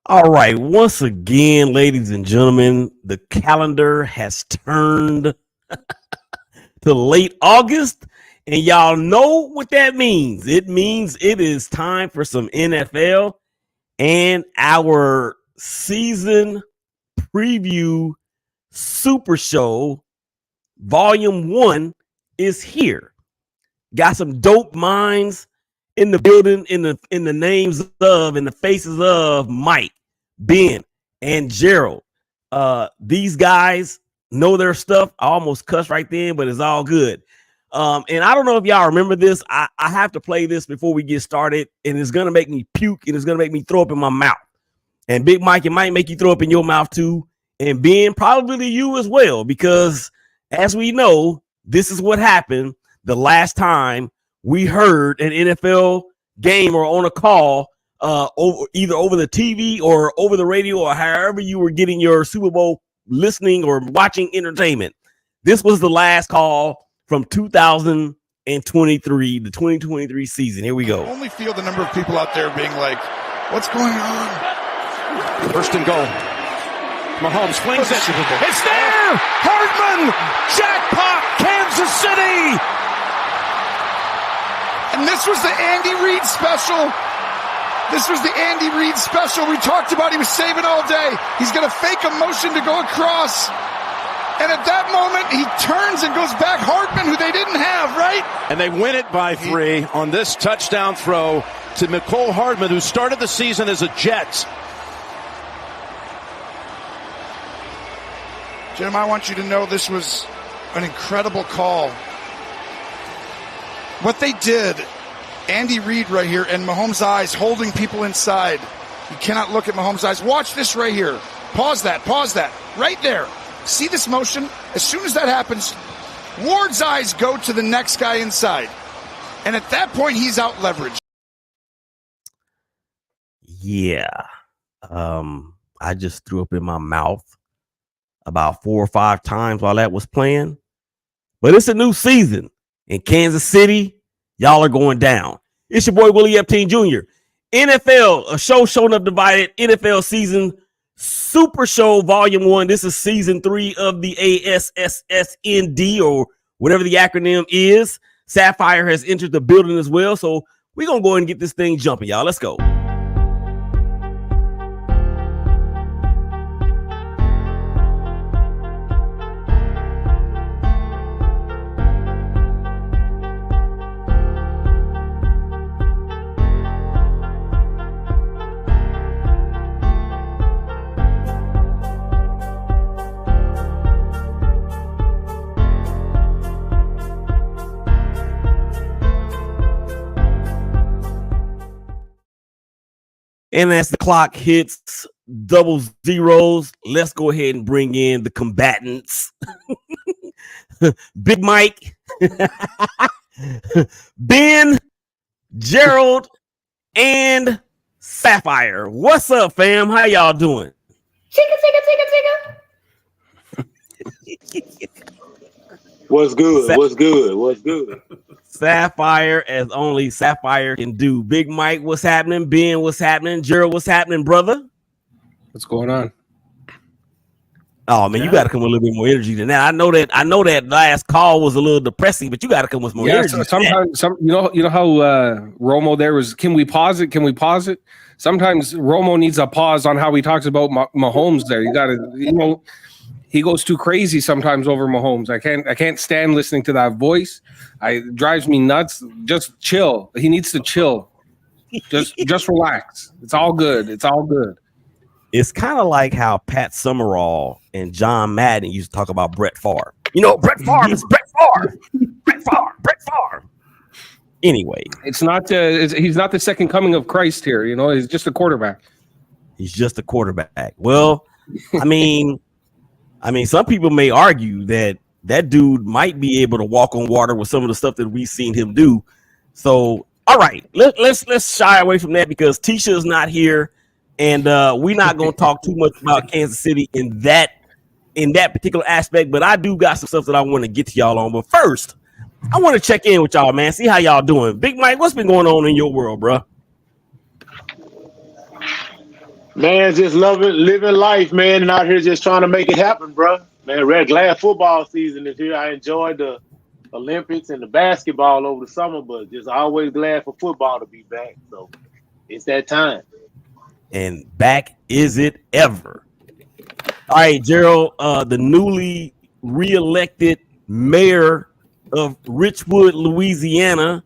All right, once again, ladies and gentlemen, the calendar has turned to late August, and y'all know what that means. It means it is time for some NFL, and our season preview SuperShow Volume 1 is here. Got some dope minds in the building, in the names of, in the faces of Mike, Ben, and Gerald. These guys know their stuff. I almost cussed right then, but it's all good. And I don't know if y'all remember this. I have to play this before we get started, and it's gonna make me puke, and it's gonna make me throw up in my mouth. And Big Mike, it might make you throw up in your mouth too, and Ben, probably you as well, because as we know, this is what happened the last time we heard an NFL game or on a call, either over the TV or over the radio or however you were getting your Super Bowl listening or watching entertainment. This was the last call from 2023, the 2023 season. Here we go. I only feel the number of people out there being like, what's going on? First and goal. Mahomes flings it. It's there! Hardman! Jackpot! Kansas City! And this was the Andy Reid special. This was the Andy Reid special we talked about. He was saving all day. He's going to fake a motion to go across. And at that moment, he turns and goes back. Hardman, who they didn't have, right? And they win it by 3 on this touchdown throw to Mecole Hardman, who started the season as a Jet. Jim, I want you to know this was an incredible call. What they did, Andy Reid right here, and Mahomes' eyes holding people inside. You cannot look at Mahomes' eyes. Watch this right here. Pause that. Right there. See this motion? As soon as that happens, Ward's eyes go to the next guy inside. And at that point, he's out leveraged. Yeah. I just threw up in my mouth about 4 or 5 times while that was playing. But it's a new season in Kansas City. Y'all are going down. It's your boy Willie Ep1 Jr. NFL, a Show Sho Nuff Divided, NFL Season SuperShow Volume 1. This is Season 3 of the ASSSND, or whatever the acronym is. Sapphire has entered the building as well, so we're going to go ahead and get this thing jumping, y'all. Let's go. And as the clock hits double zeros, let's go ahead and bring in the combatants. Big Mike, Ben, Gerald, and Sapphire. What's up, fam? How y'all doing? Chicka. What's good? What's good? Sapphire, as only Sapphire can do. Big Mike, what's happening? Ben, what's happening? Gerald, what's happening, brother? What's going on? Oh man, you got to come with a little bit more energy than that. I know that last call was a little depressing, but you got to come with more energy. So sometimes, you know how Romo there was. Can we pause it? Sometimes Romo needs a pause on how he talks about Mahomes. There, you got to, he goes too crazy sometimes over Mahomes. I can't stand listening to that voice. It drives me nuts. Just chill. He needs to chill. Just relax. It's all good. It's kind of like how Pat Summerall and John Madden used to talk about Brett Favre. Brett Favre is Brett Favre. Brett Favre. Anyway, it's not. He's not the second coming of Christ here. He's just a quarterback. He's just a quarterback. Well, I mean, some people may argue that dude might be able to walk on water with some of the stuff that we've seen him do. So, all right, let's shy away from that because Tisha is not here, and we're not going to talk too much about Kansas City in that particular aspect. But I do got some stuff that I want to get to y'all on. But first, I want to check in with y'all, man. See how y'all doing. Big Mike, what's been going on in your world, bro? Man, just living life, man, and out here just trying to make it happen, bro. Man, we're glad football season is here. I enjoyed the Olympics and the basketball over the summer, but just always glad for football to be back. So it's that time. And back is it ever. All right, Gerald, the newly reelected mayor of Richwood, Louisiana.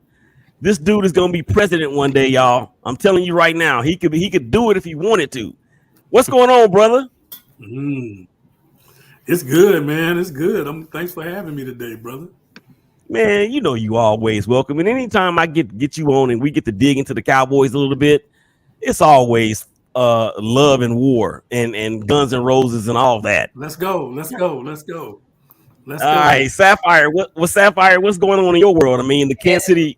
This dude is going to be president one day, y'all. I'm telling you right now. He could do it if he wanted to. What's going on, brother? It's good, man. It's good. Thanks for having me today, brother. Man, you know you always welcome. And anytime I get you on and we get to dig into the Cowboys a little bit, it's always love and war and Guns and Roses and all that. Let's go. All right, Sapphire. What's Sapphire? What's going on in your world? I mean, the Kansas City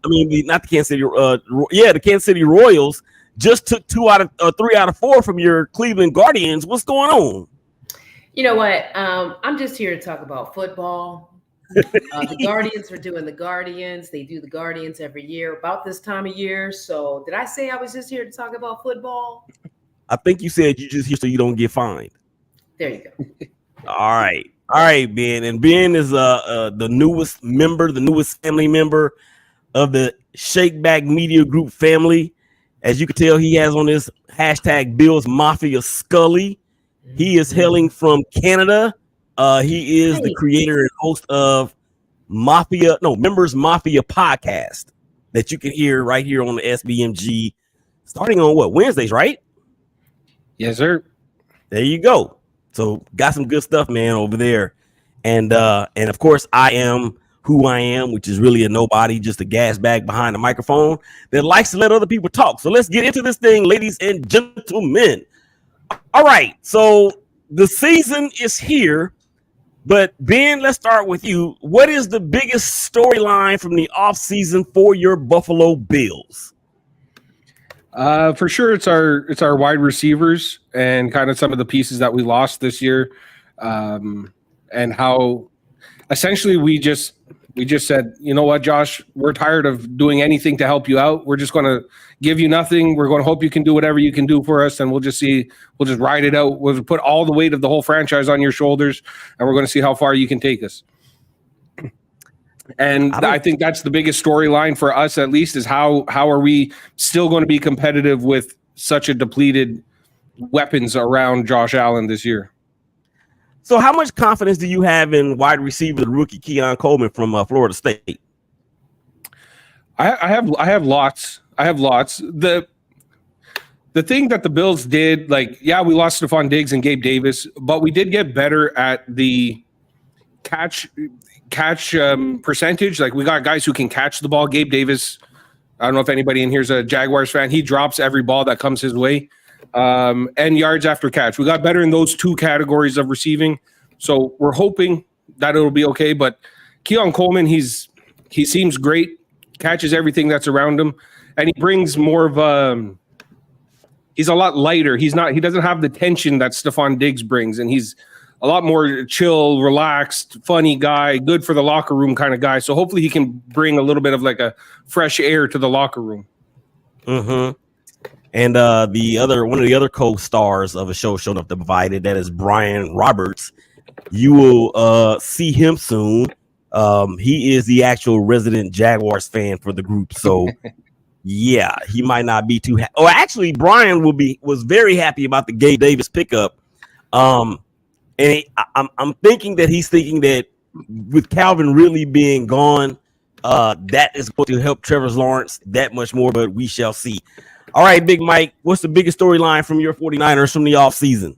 Royals just took 3 out of 4 from your Cleveland Guardians. What's going on? You know what? I'm just here to talk about football. The Guardians are doing the Guardians. They do the Guardians every year about this time of year. So did I say I was just here to talk about football? I think you said you just here so you don't get fined. There you go. All right, Ben. And Ben is the newest family member of the ShakeBack Media Group family. As you can tell, he has on this hashtag Bills Mafia Scully. He is hailing from Canada. He is the creator and host of Members Mafia podcast that you can hear right here on the SBMG starting on Wednesdays, right? Yes, sir. There you go. So got some good stuff, man, over there. And of course, I am who I am, which is really a nobody, just a gas bag behind the microphone that likes to let other people talk. So let's get into this thing, ladies and gentlemen. All right. So the season is here. But Ben, let's start with you. What is the biggest storyline from the offseason for your Buffalo Bills? For sure, it's our wide receivers and kind of some of the pieces that we lost this year, and how essentially we just said, you know what, Josh, we're tired of doing anything to help you out. We're just going to give you nothing. We're going to hope you can do whatever you can do for us, and we'll just ride it out. We'll put all the weight of the whole franchise on your shoulders, and we're going to see how far you can take us. And I think that's the biggest storyline for us, at least, is how are we still going to be competitive with such a depleted weapons around Josh Allen this year? So how much confidence do you have in wide receiver, the rookie Keon Coleman from Florida State? I have lots. The thing that the Bills did, we lost Stephon Diggs and Gabe Davis, but we did get better at the catch percentage. Like, we got guys who can catch the ball. Gabe Davis, I don't know if anybody in here is a Jaguars fan. He drops every ball that comes his way. And yards after catch. We got better in those two categories of receiving. So we're hoping that it'll be okay. But Keon Coleman, he seems great, catches everything that's around him, and he brings more of he's a lot lighter. He doesn't have the tension that Stephon Diggs brings, and he's a lot more chill, relaxed, funny guy, good for the locker room kind of guy. So hopefully he can bring a little bit of like a fresh air to the locker room. Mm-hmm. And one of the other co-stars of a Show Sho Nuff Divided, that is Brian Roberts. You will see him soon. He is the actual resident Jaguars fan for the group. So yeah, he might not be too happy. Oh, actually, Brian was very happy about the Gabe Davis pickup. And I'm thinking that he's thinking that with Calvin really being gone, that is going to help Trevor Lawrence that much more, but we shall see. All right, Big Mike, what's the biggest storyline from your 49ers from the offseason?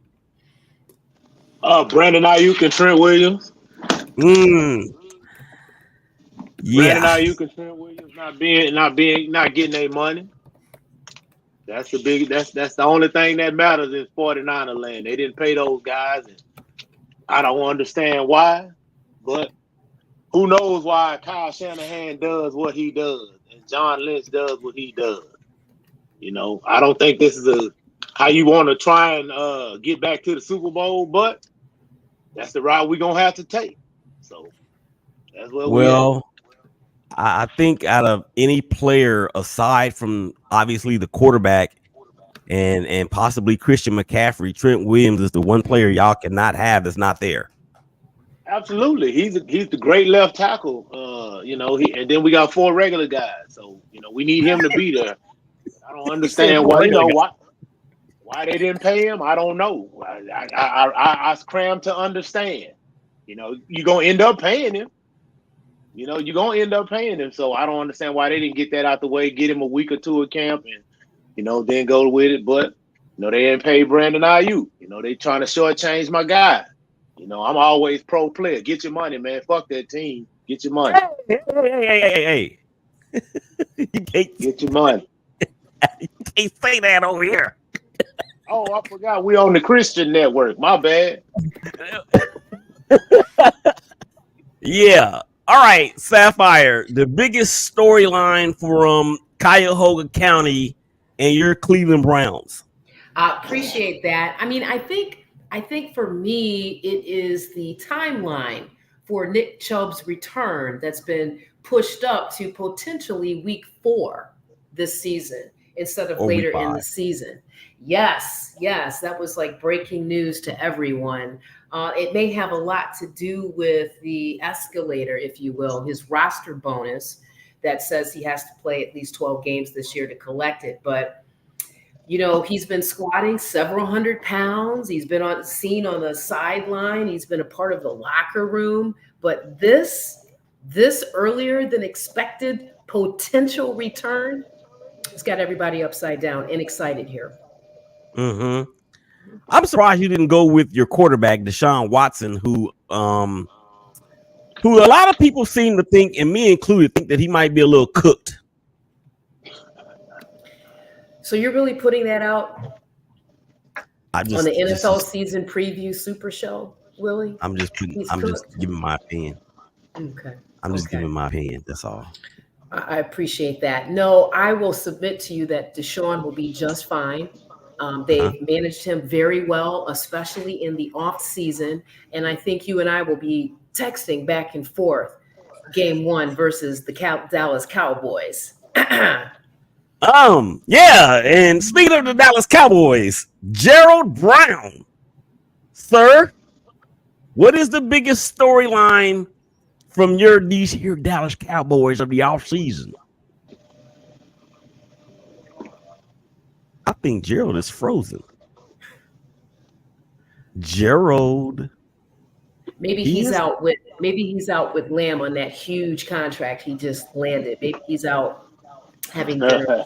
Brandon Ayuk and Trent Williams. Yeah. Brandon Ayuk and Trent Williams not getting their money. That's the only thing that matters in 49er land. They didn't pay those guys, and I don't understand why, but who knows why Kyle Shanahan does what he does and John Lynch does what he does. You know, I don't think this is how you want to try and get back to the Super Bowl, but that's the route we're going to have to take. So that's what I think out of any player aside from obviously the quarterback and possibly Christian McCaffrey. Trent Williams is the one player y'all cannot have that's not there. Absolutely, he's the great left tackle. And then we got 4 regular guys, so we need him to be there. I don't understand why they didn't pay him. I don't know. I cram to understand. You're gonna end up paying him. You're gonna end up paying him. So I don't understand why they didn't get that out the way, get him a week or 2 of camp, and then go with it. But they didn't pay Brandon Ayuk. They trying to shortchange my guy. I'm always pro player. Get your money, man. Fuck that team. Get your money. Hey. You can't get your money. You can't say that over here. Oh, I forgot we on the Christian network. My bad. Yeah. All right, Sapphire. The biggest storyline from Cuyahoga County and your Cleveland Browns. I appreciate that. I mean, I think for me, it is the timeline for Nick Chubb's return that's been pushed up to potentially week 4 this season instead of later in the season. Yes, that was like breaking news to everyone. It may have a lot to do with the escalator, if you will, his roster bonus that says he has to play at least 12 games this year to collect it. But he's been squatting several hundred pounds. He's been seen on the sideline. He's been a part of the locker room. But this earlier than expected potential return has got everybody upside down and excited here. Mm-hmm. I'm surprised you didn't go with your quarterback, Deshaun Watson, who a lot of people seem to think, and me included, think that he might be a little cooked. So you're really putting that out on the NFL Season Preview SuperShow, Willie? I'm just giving my opinion. Okay. I'm just giving my opinion. That's all. I appreciate that. No, I will submit to you that Deshaun will be just fine. They've managed him very well, especially in the off season. And I think you and I will be texting back and forth game 1 versus the Dallas Cowboys. Yeah. And speaking of the Dallas Cowboys, Gerald Brown, sir, what is the biggest storyline from these here Dallas Cowboys of the offseason? I think Gerald is frozen. Gerald. Maybe he's out with Lamb on that huge contract he just landed. Maybe he's out having dinner.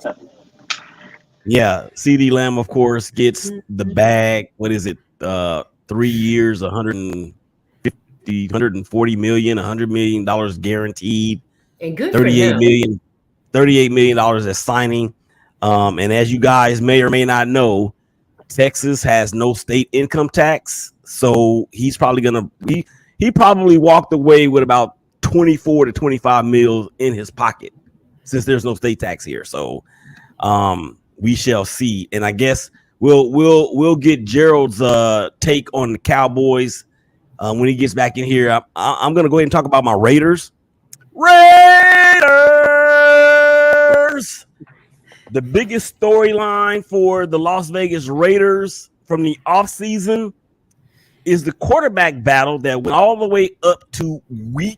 Yeah, CD Lamb, of course, gets the bag. What is it? 3 years, 140 million, $100 million guaranteed, and good $38 million as signing. And as you guys may or may not know, Texas has no state income tax, so he's probably he probably walked away with about 24 to 25 mil in his pocket since there's no state tax here. So we shall see. And I guess we'll get Gerald's take on the Cowboys when he gets back in here. I'm gonna go ahead and talk about my Raiders. The biggest storyline for the Las Vegas Raiders from the offseason is the quarterback battle that went all the way up to the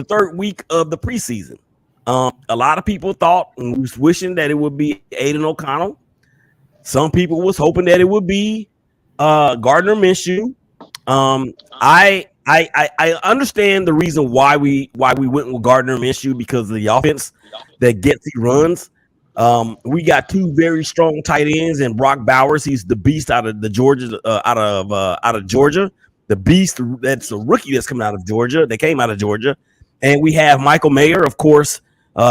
third week of the preseason. A lot of people thought and was wishing that it would be Aiden O'Connell. Some people was hoping that it would be Gardner Minshew. I understand the reason why we went with Gardner Minshew, because of the offense that Getsy runs. We got 2 very strong tight ends, and Brock Bowers, he's the beast out of Georgia. The beast that's a rookie that's coming out of Georgia. They came out of Georgia, and we have Michael Mayer, of course.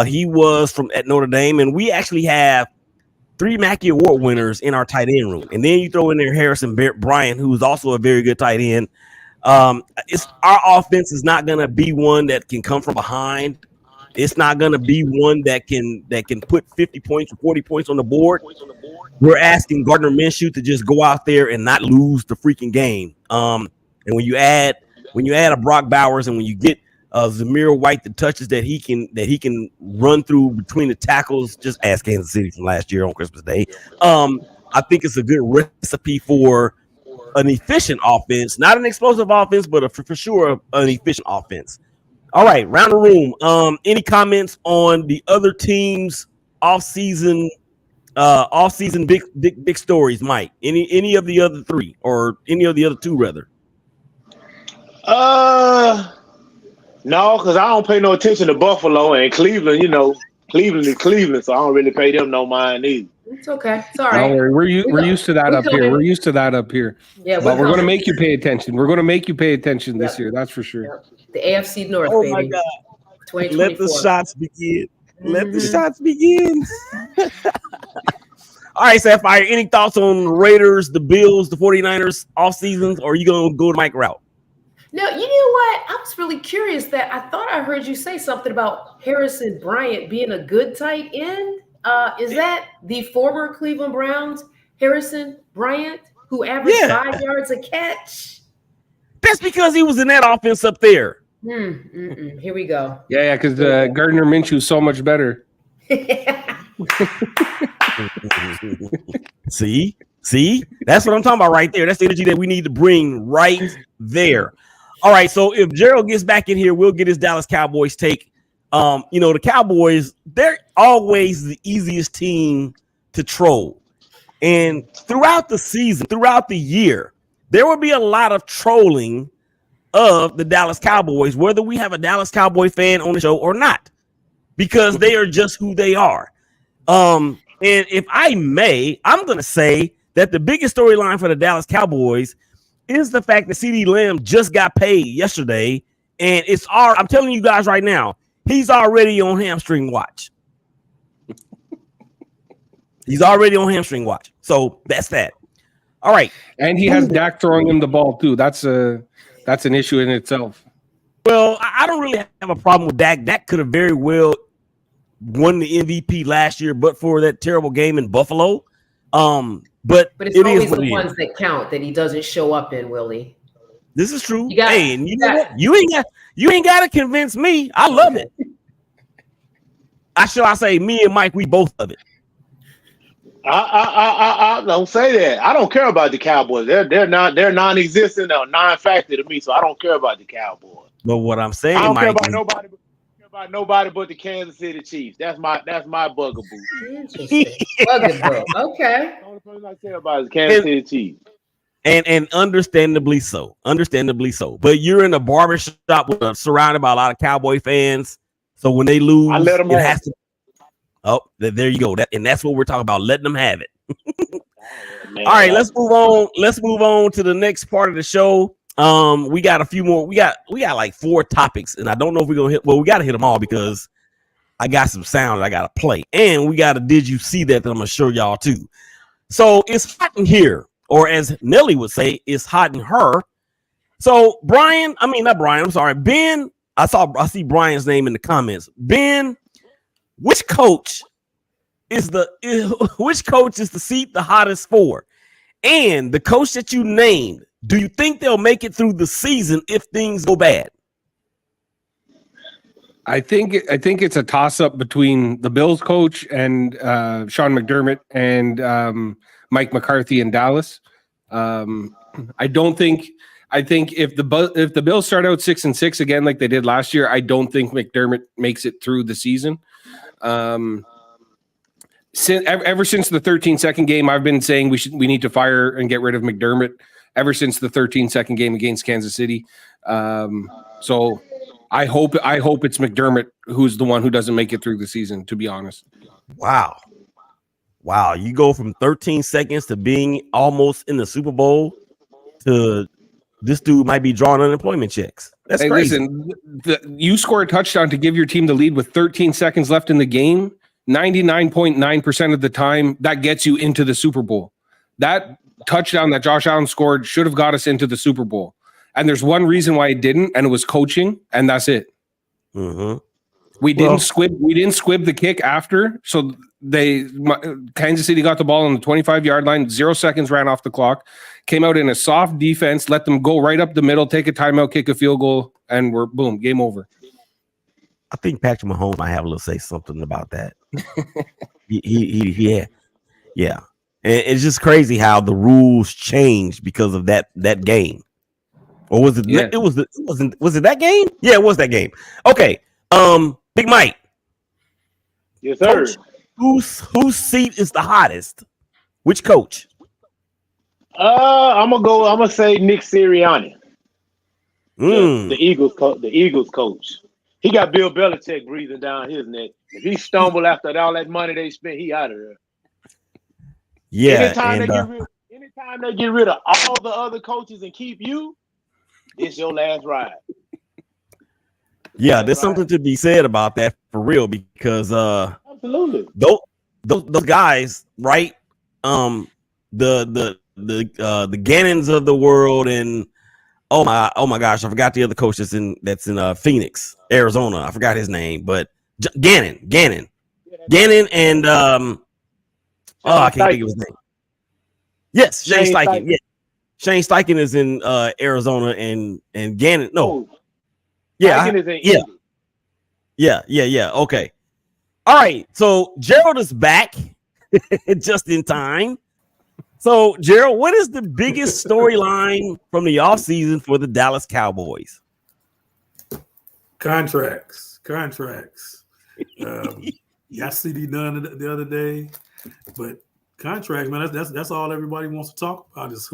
He was at Notre Dame, and we actually have 3 Mackey Award winners in our tight end room, and then you throw in there Harrison Bryant, who's also a very good tight end. It's our offense is not going to be one that can come from behind. It's not going to be one that can put 50 points or 40 points on the board. We're asking Gardner Minshew to just go out there and not lose the freaking game. And when you add a Brock Bowers, and when you get Zamir White, the touches that he can run through between the tackles. Just ask Kansas City from last year on Christmas Day. I think it's a good recipe for an efficient offense, not an explosive offense, but for sure an efficient offense. All right, round the room. Any comments on the other teams' off-season big stories, Mike? Any of the other three or any of the other two, rather? No, because I don't pay no attention to Buffalo and Cleveland. You know, Cleveland is Cleveland, so I don't really pay them no mind either. It's okay. It's all right. Don't worry. We're used to that up here. We're used to that up here. Yeah, but we're going to make you pay attention. We're going to make you pay attention this year. That's for sure. Yep. The AFC North, oh baby. My God. 2024. Let the shots begin. Let the shots begin. All right, Sapphire, any thoughts on the Raiders, the Bills, the 49ers off seasons, or are you going to go to Mike route? No, you know what? I was really curious that I thought I heard you say something about Harrison Bryant being a good tight end. Is that the former Cleveland Browns, Harrison Bryant, who averaged 5 yards a catch? That's because he was in that offense up there. Here we go. Yeah, because Gardner Minshew is so much better. See, that's what I'm talking about right there. That's the energy that we need to bring right there. All right, so if Gerald gets back in here, we'll get his Dallas Cowboys take. The Cowboys, they're always the easiest team to troll. And throughout the season, throughout the year, there will be a lot of trolling of the Dallas Cowboys, whether we have a Dallas Cowboy fan on the show or not, because they are just who they are. And if I may, I'm going to say that the biggest storyline for the Dallas Cowboys is the fact that CeeDee Lamb just got paid yesterday. And I'm telling you guys right now, he's already on hamstring watch. He's already on hamstring watch. So that's that. All right. And he has Dak throwing him the ball too. That's an issue in itself. Well, I don't really have a problem with Dak. Dak could have very well won the MVP last year, but for that terrible game in Buffalo. But it's always the ones that count that he doesn't show up in, Willie. This is true. And you know what? You ain't got to convince me. I love it. I say me and Mike, we both love it. I don't say that. I don't care about the Cowboys. They're non-existent or non-factor to me, so I don't care about the Cowboys. But what I'm saying, I don't Mike, care about nobody but the Kansas City Chiefs. That's my bugaboo. Interesting. Bugaboo. Okay. The only person I care about is Kansas City Chiefs. And understandably so. But you're in a barbershop surrounded by a lot of Cowboy fans. So when they lose, I let them it has to. Oh, there you go. That's what we're talking about. Letting them have it. All right, let's move on. Let's move on to the next part of the show. We got a few more. We got like 4 topics, and I don't know if we're gonna hit. Well, we gotta hit them all because I got some sound I gotta play, and we got a did you see that I'm gonna show y'all too. So it's hot in here, or as Nelly would say, it's hot in her. So Ben, I see Brian's name in the comments. Ben, which coach is the seat the hottest for? And the coach that you named, do you think they'll make it through the season if things go bad? I think it's a toss-up between the Bills coach and Sean McDermott and Mike McCarthy in Dallas. I think if the Bills start out 6-6 again like they did last year, I don't think McDermott makes it through the season. Ever since the 13-second game, I've been saying we need to fire and get rid of McDermott. Ever since the 13-second game against Kansas City, so I hope it's McDermott who's the one who doesn't make it through the season. To be honest, wow, you go from 13 seconds to being almost in the Super Bowl to this dude might be drawing unemployment checks. That's crazy. Listen, you score a touchdown to give your team the lead with 13 seconds left in the game. 99.9% of the time, that gets you into the Super Bowl. That touchdown that Josh Allen scored should have got us into the Super Bowl. And there's one reason why it didn't, and it was coaching, and that's it. Mm-hmm. We didn't squib the kick after, so Kansas City got the ball on the 25-yard line, 0 seconds ran off the clock, came out in a soft defense, let them go right up the middle, take a timeout, kick a field goal, and we're boom, game over. I think Patrick Mahomes might have a little say something about that. Yeah. And it's just crazy how the rules changed because of that game. Or was it? Yeah. Was it that game? Yeah, it was that game. Okay. Big Mike. Yes, sir. Coach, whose seat is the hottest? Which coach? I'm gonna say Nick Sirianni, the Eagles coach. He got Bill Belichick breathing down his neck. If he stumble after all that money they spent, he out of there. Yeah. Anytime they get rid of all the other coaches and keep you, it's your last ride. Yeah, there's something to be said about that for real, because absolutely those guys, right? The Gannons of the world, and oh my gosh, I forgot the other coach that's in Phoenix, Arizona. I forgot his name, but Gannon, and I can't think of his name. Yes, Shane Steichen. Yeah, Shane Steichen is in Arizona, and Gannon. No, yeah, yeah. Okay, all right. So Gerald is back just in time. So, Gerald, what is the biggest storyline from the offseason for the Dallas Cowboys? Contracts. Got CD done the other day, but contracts, man, that's all everybody wants to talk about is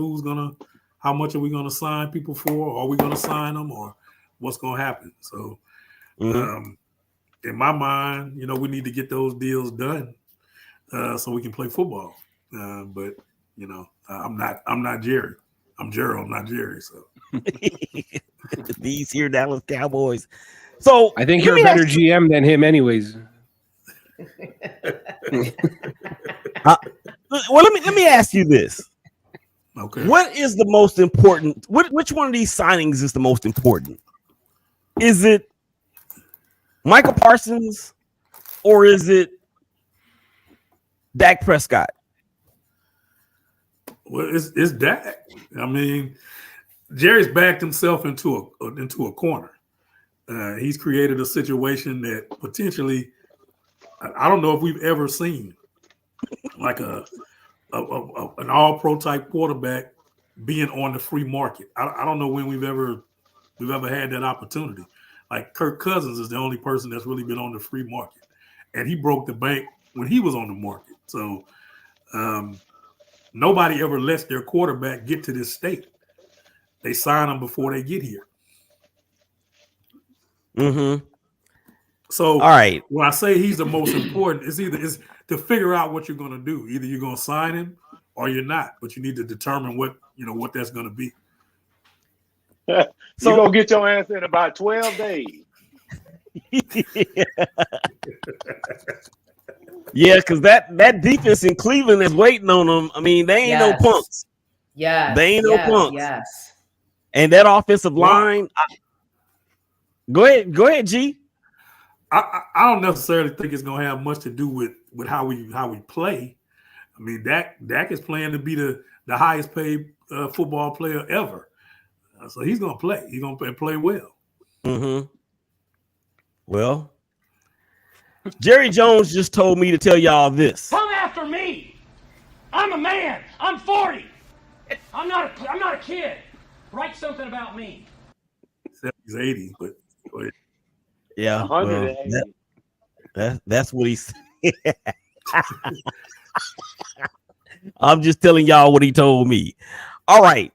how much are we gonna sign people for? Are we gonna sign them, or what's gonna happen? So, in my mind, we need to get those deals done so we can play football. But I'm not Jerry. I'm Gerald, I'm not Jerry. So these here Dallas Cowboys. So I think you're a better GM than him, anyways. Well, let me ask you this. Okay. What is the most important? Which one of these signings is the most important? Is it Michael Parsons or is it Dak Prescott? Well, it's Dak. I mean, Jerry's backed himself into a corner. He's created a situation that potentially, I don't know if we've ever seen, like an all-pro type quarterback being on the free market. I don't know when we've ever had that opportunity. Like Kirk Cousins is the only person that's really been on the free market, and he broke the bank when he was on the market. So nobody ever lets their quarterback get to this state. They sign them before they get here. Mm-hmm. So, all right, when I say he's the most important, it's to figure out what you're going to do. Either you're going to sign him or you're not, but you need to determine what that's going to be. So you're going to get your answer in about 12 days. Yeah, because that defense in Cleveland is waiting on them. I mean, they ain't no punks. Yeah, they ain't no punks. Yes, and that offensive line. Go ahead, G. I don't necessarily think it's going to have much to do with how we play. I mean, Dak is playing to be the highest paid football player ever, so he's going to play. He's going to play well. Mm-hmm. Well, Jerry Jones just told me to tell y'all this. Come after me. I'm a man. I'm 40. I'm not a kid. Write something about me. He's 80, but go ahead. Yeah, well, that's what he said. I'm just telling y'all what he told me. All right.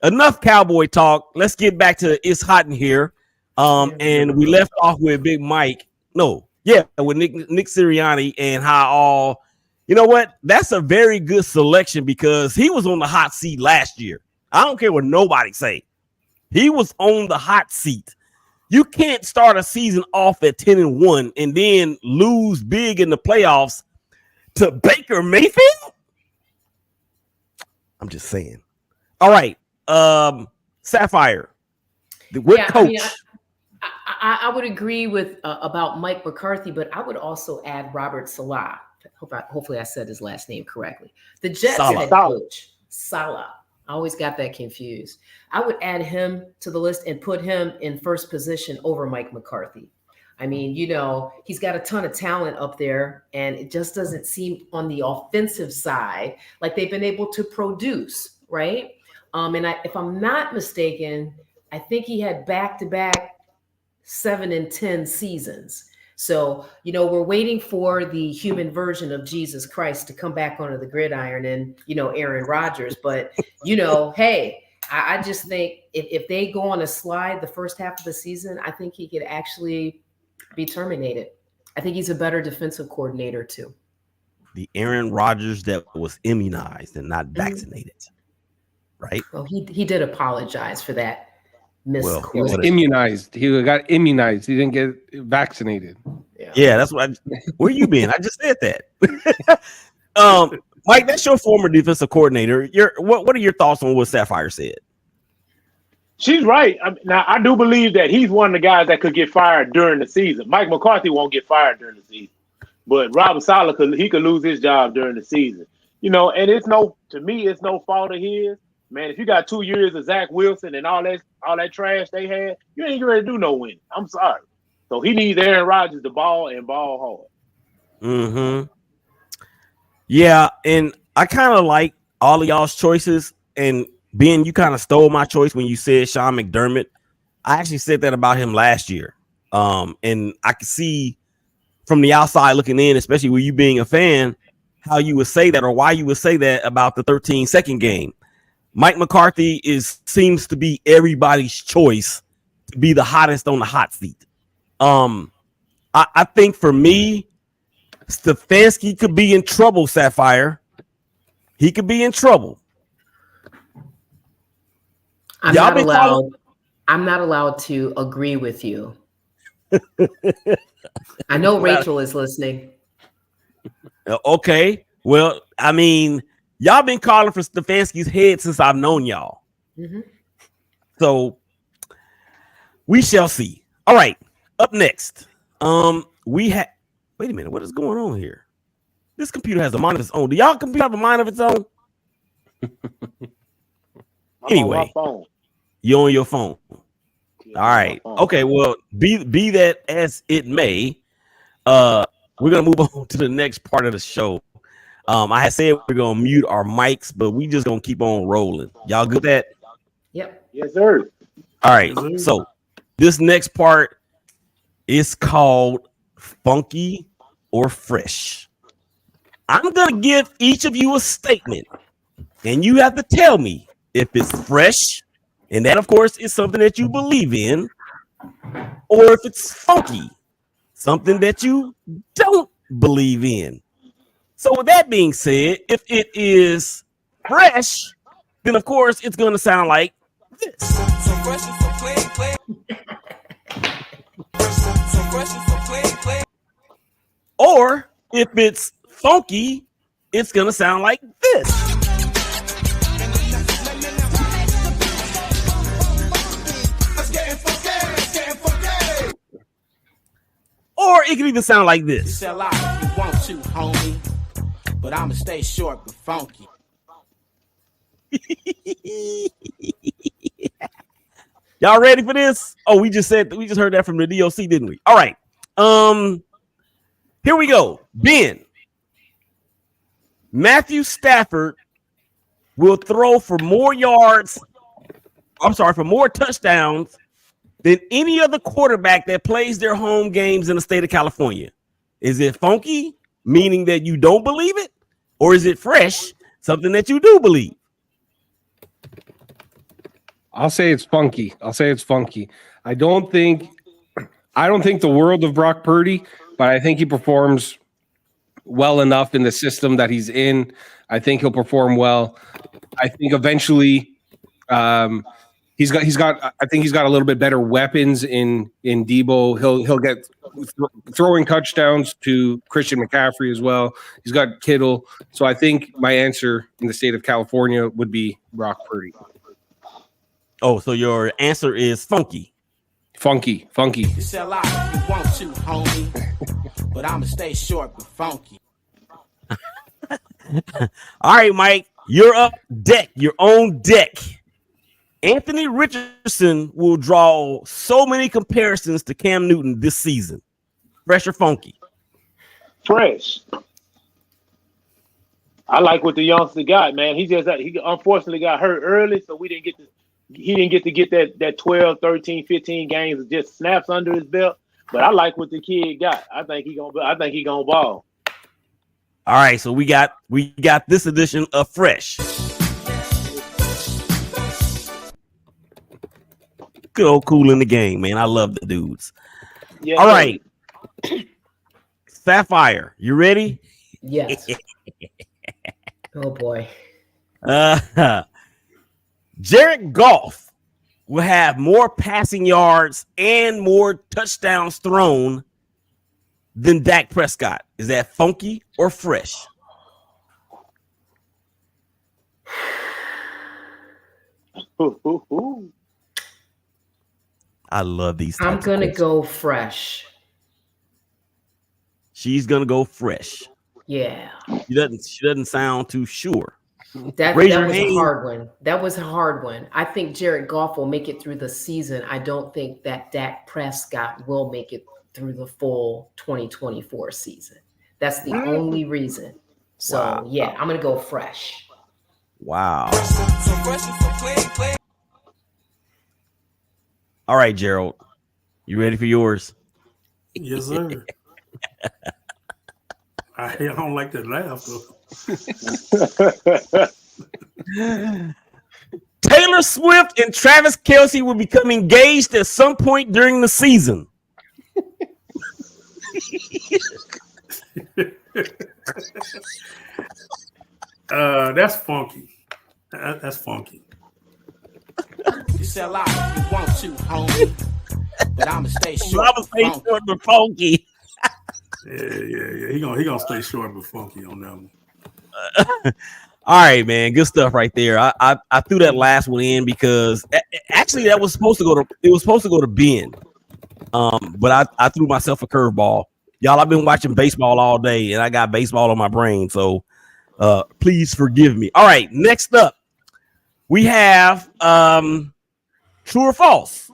Enough Cowboy talk. Let's get back to It's Hot in Here. And we left off with Big Mike. With Nick Sirianni and how you know what? That's a very good selection because he was on the hot seat last year. I don't care what nobody say. He was on the hot seat. You can't start a season off at 10-1 and then lose big in the playoffs to Baker Mayfield. I'm just saying. All right. Sapphire. What coach? I would agree with about Mike McCarthy, but I would also add Robert Saleh. Hopefully I said his last name correctly. The Jets head coach, Saleh. I always got that confused. I would add him to the list and put him in first position over Mike McCarthy. I mean, he's got a ton of talent up there, and it just doesn't seem on the offensive side like they've been able to produce, right? And if I'm not mistaken, I think he had back-to-back 7 and 10 seasons. So, we're waiting for the human version of Jesus Christ to come back onto the gridiron and, Aaron Rodgers. But, hey, I just think if they go on a slide the first half of the season, I think he could actually be terminated. I think he's a better defensive coordinator too. The Aaron Rodgers that was immunized and not vaccinated, right? Well, he did apologize for that. He was immunized. He got immunized. He didn't get vaccinated. Yeah, that's what. Where you been? I just said that. Mike, that's your former defensive coordinator. What are your thoughts on what Sapphire said? She's right. Now, I do believe that he's one of the guys that could get fired during the season. Mike McCarthy won't get fired during the season, but Robert Saleh could lose his job during the season. And it's no fault of his. Man, if you got 2 years of Zach Wilson and all that trash they had, you ain't ready to do no winning. I'm sorry. So he needs Aaron Rodgers to ball hard. Mm-hmm. Yeah, and I kind of like all of y'all's choices. And Ben, you kind of stole my choice when you said Sean McDermott. I actually said that about him last year. And I could see from the outside looking in, especially with you being a fan, how you would say that or why you would say that about the 13-second game. Mike McCarthy seems to be everybody's choice to be the hottest on the hot seat. I think for me, Stefanski could be in trouble, Sapphire. He could be in trouble. I'm not allowed to agree with you. I know Rachel is listening. Okay. Well, I mean, y'all been calling for Stefanski's head since I've known y'all. Mm-hmm. So we shall see. All right. Up next. Wait a minute. What is going on here? This computer has a mind of its own. Do y'all computer have a mind of its own? Anyway, you're on your phone. All right. Okay. Well, be that as it may, we're gonna move on to the next part of the show. I had said we're gonna mute our mics, but we just gonna keep on rolling. Y'all good with that? Yep. Yes, sir. All right. So this next part is called Funky or Fresh. I'm gonna give each of you a statement, and you have to tell me if it's fresh, and that, of course, is something that you believe in, or if it's funky, something that you don't believe in. So with that being said, if it is fresh, then, of course, it's going to sound like this. Or if it's funky, it's going to sound like this. Or it can even sound like this. Sell out if you want to, homie, but I'ma stay short but funky. Y'all ready for this? Oh, we just heard that from the DOC, didn't we? All right. Here we go. Ben. Matthew Stafford will throw for more touchdowns than any other quarterback that plays their home games in the state of California. Is it funky, meaning that you don't believe it? Or is it fresh, something that you do believe? I'll say it's funky. I don't think the world of Brock Purdy, but I think he performs well enough in the system that he's in. I think he'll perform well. I think eventually he's got a little bit better weapons in Debo. He'll get throwing touchdowns to Christian McCaffrey as well. He's got Kittle. So I think my answer in the state of California would be Brock Purdy. Oh, so your answer is funky. Funky. You sell out if you want to, homie, but I'ma stay short but funky. All right, Mike, you're up deck, your own deck. Anthony Richardson will draw so many comparisons to Cam Newton this season. Fresh or funky? Fresh. I like what the youngster got, man. He unfortunately got hurt early, so he didn't get to get that 12, 13, 15 games of just snaps under his belt. But I like what the kid got. I think he gonna ball. All right, so we got this edition of Fresh. Good old Cool in the game, man. I love the dudes. Yeah, all right. Sapphire, you ready? Yes. Oh boy. Jared Goff will have more passing yards and more touchdowns thrown than Dak Prescott. Is that funky or fresh? I love these. I'm going to go fresh. She's going to go fresh. Yeah. She doesn't sound too sure. That was a hard one. That was a hard one. I think Jared Goff will make it through the season. I don't think that Dak Prescott will make it through the full 2024 season. That's the only reason. So, yeah, I'm going to go fresh. Wow. All right, Gerald. You ready for yours? Yes, sir. I don't like that laugh, though. Taylor Swift and Travis Kelce will become engaged at some point during the season. That's funky. That's funky. You sell out if you want to, homie. But I'ma stay short. I'ma stay short but funky. Yeah. He gonna stay short but funky on that one. All right, man. Good stuff right there. I threw that last one in because actually that was supposed to go to Ben. But I threw myself a curveball. Y'all, I've been watching baseball all day and I got baseball on my brain. So please forgive me. All right, next up, we have true or false.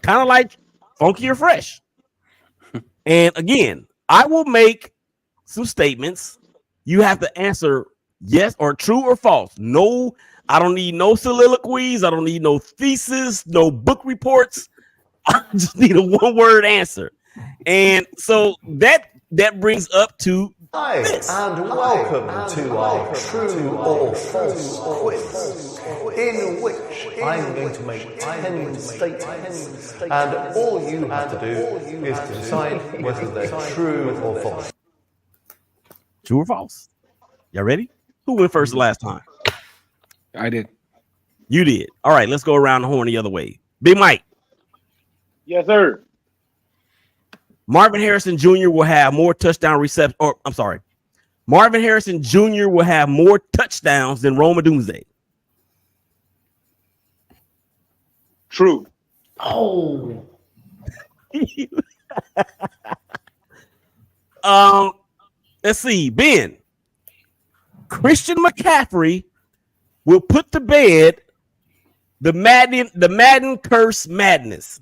Kind of like funky or fresh. And again, I will make some statements. You have to answer yes or true or false. No, I don't need no soliloquies. I don't need no thesis, no book reports. I just need a one-word answer. And so that brings up to Hi, and welcome to our true or false quiz, in which I'm going to make 10 statements, and all you have to do is to decide whether they're true or false. True or false? Y'all ready? Who went first the last time? I did. You did. All right, let's go around the horn the other way. Big Mike. Yes, sir. Marvin Harrison Jr. will have more touchdown receptions. Or I'm sorry, Marvin Harrison Jr. will have more touchdowns than Roma Doomsday. True. Oh. Let's see, Ben. Christian McCaffrey will put to bed the Madden curse madness.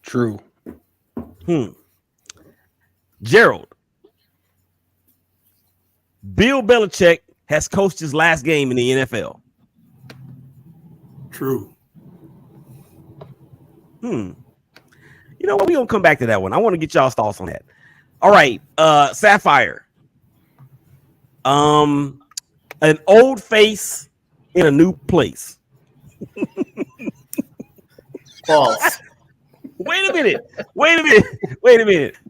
True. Gerald. Bill Belichick has coached his last game in the NFL. True. You know what? We're going to come back to that one. I want to get y'all's thoughts on that. All right. Sapphire. An old face in a new place. False. Wait a minute.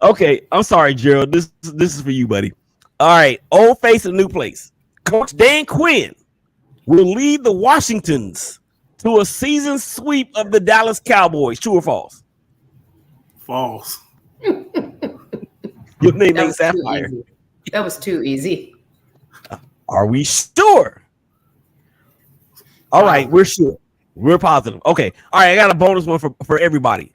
Okay, I'm sorry, Gerald. This is for you, buddy. All right, old face in a new place. Coach Dan Quinn will lead the Washingtons to a season sweep of the Dallas Cowboys. True or false? False. Your name ain't Sapphire. That was too easy. Are we sure? All right, we're sure. We're positive. Okay. All right, I got a bonus one for everybody.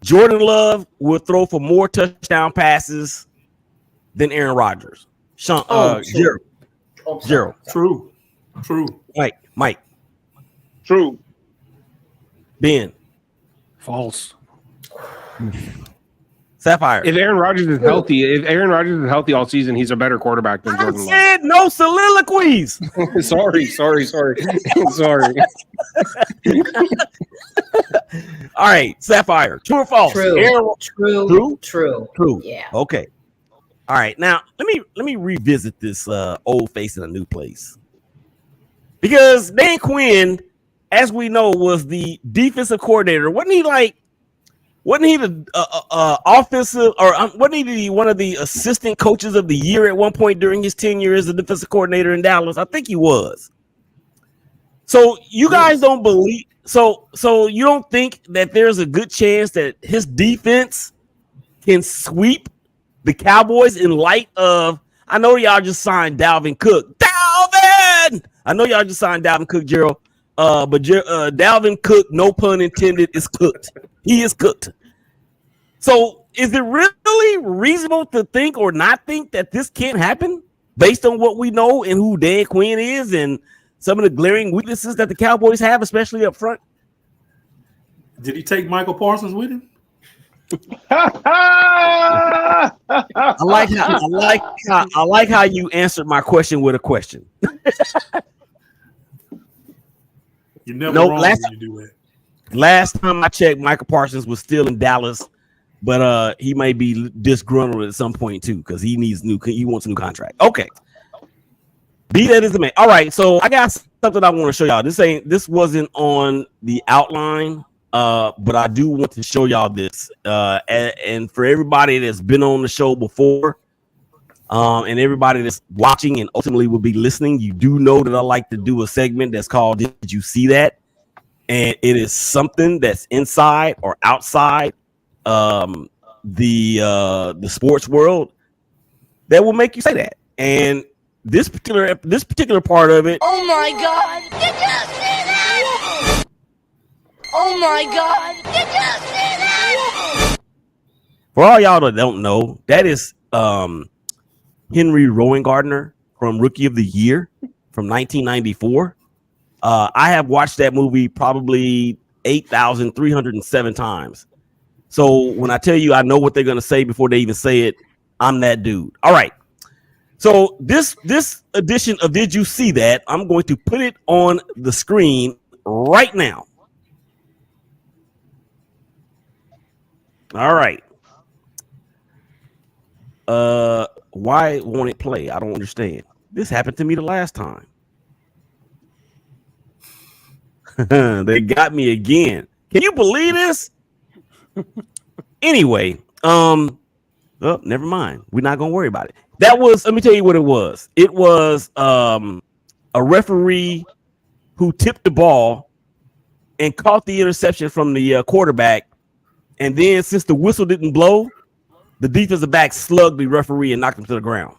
Jordan Love will throw for more touchdown passes than Aaron Rodgers. Gerald. Gerald. True. Mike. True. Ben. False. Sapphire. If Aaron Rodgers is healthy all season, he's a better quarterback than Jordan Love. Said no soliloquies. sorry. All right, Sapphire. True or false? True. Yeah. Okay. All right. Now let me revisit this old face in a new place. Because Dan Quinn, as we know, was the defensive coordinator. Wasn't he the offensive, or wasn't he one of the assistant coaches of the year at one point during his tenure as a defensive coordinator in Dallas? I think he was. So you guys don't believe, so you don't think that there's a good chance that his defense can sweep the Cowboys in light of, I know y'all just signed Dalvin Cook. I know y'all just signed Dalvin Cook, Gerald. But Dalvin Cook, no pun intended, is cooked. He is cooked. So is it really reasonable to think or not think that this can't happen based on what we know and who Dan Quinn is and some of the glaring weaknesses that the Cowboys have, especially up front? Did he take Michael Parsons with him? I like how you answered my question with a question. You never wrong when you do that. Last time I checked, Michael Parsons was still in Dallas, but he may be disgruntled at some point too because he wants a new contract. Okay, be that as it may. All right, so I got something I want to show y'all. This wasn't on the outline, but I do want to show y'all this. And for everybody that's been on the show before, and everybody that's watching and ultimately will be listening, you do know that I like to do a segment that's called "Did You See That?" And it is something that's inside or outside the sports world that will make you say that. And this particular part of it. Oh my God! Did you see that? Oh my God! Did you see that? For all y'all that don't know, that is Henry Rowan-Gardner from Rookie of the Year from 1994. I have watched that movie probably 8,307 times. So when I tell you I know what they're going to say before they even say it, I'm that dude. All right. So this edition of Did You See That? I'm going to put it on the screen right now. All right. Why won't it play? I don't understand. This happened to me the last time. They got me again. Can you believe this? Anyway, never mind. We're not gonna worry about it. That was, let me tell you what it was. It was a referee who tipped the ball and caught the interception from the quarterback. And then since the whistle didn't blow, the defensive back slugged the referee and knocked him to the ground.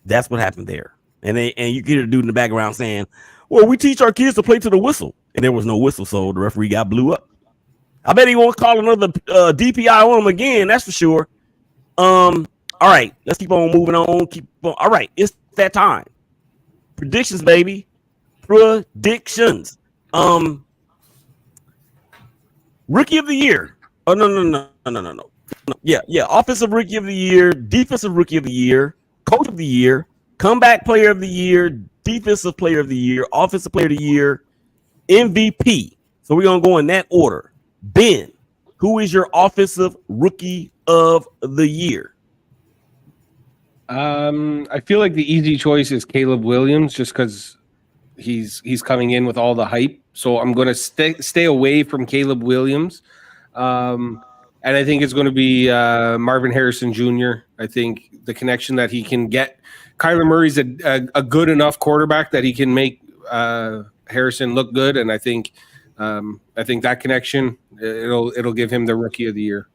That's what happened there. And you get a dude in the background saying, well, we teach our kids to play to the whistle. And there was no whistle, so the referee got blew up. I bet he won't call another DPI on him again, that's for sure. All right, let's keep on moving on. All right, it's that time. Predictions, baby. Predictions. Rookie of the Year. Oh, no. Yeah. Offensive Rookie of the Year, Defensive Rookie of the Year, Coach of the Year, Comeback Player of the Year, Defensive Player of the Year, Offensive Player of the Year, MVP. So we're going to go in that order. Ben, who is your Offensive Rookie of the Year? I feel like the easy choice is Caleb Williams just because he's coming in with all the hype. So I'm going to stay away from Caleb Williams. And I think it's going to be Marvin Harrison Jr. I think the connection that he can get. Kyler Murray's a good enough quarterback that he can make Harrison look good. And I think that connection, it'll give him the Rookie of the Year.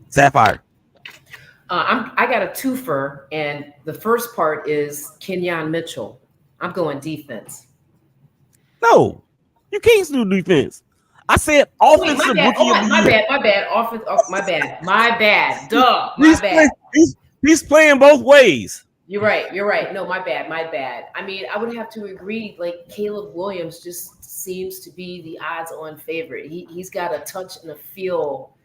Sapphire. I got a twofer, and the first part is Kenyon Mitchell. I'm going defense. No, you can't do defense. I said offensive Rookie of the Year. My bad. Duh. My bad. He's playing both ways. You're right. You're right. No, my bad. My bad. I mean, I would have to agree. Like Caleb Williams just seems to be the odds-on favorite. He's got a touch and a feel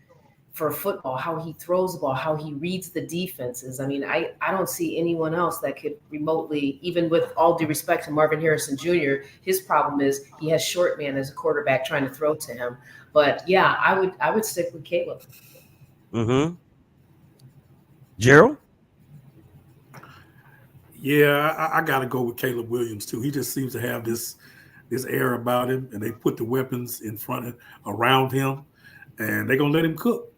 for football, how he throws the ball, how he reads the defenses. I mean, I don't see anyone else that could remotely, even with all due respect to Marvin Harrison Jr., his problem is he has short man as a quarterback trying to throw to him. But yeah, I would stick with Caleb. Mm-hmm. Gerald? Yeah, I got to go with Caleb Williams too. He just seems to have this air about him, and they put the weapons in front of around him, and they're gonna let him cook.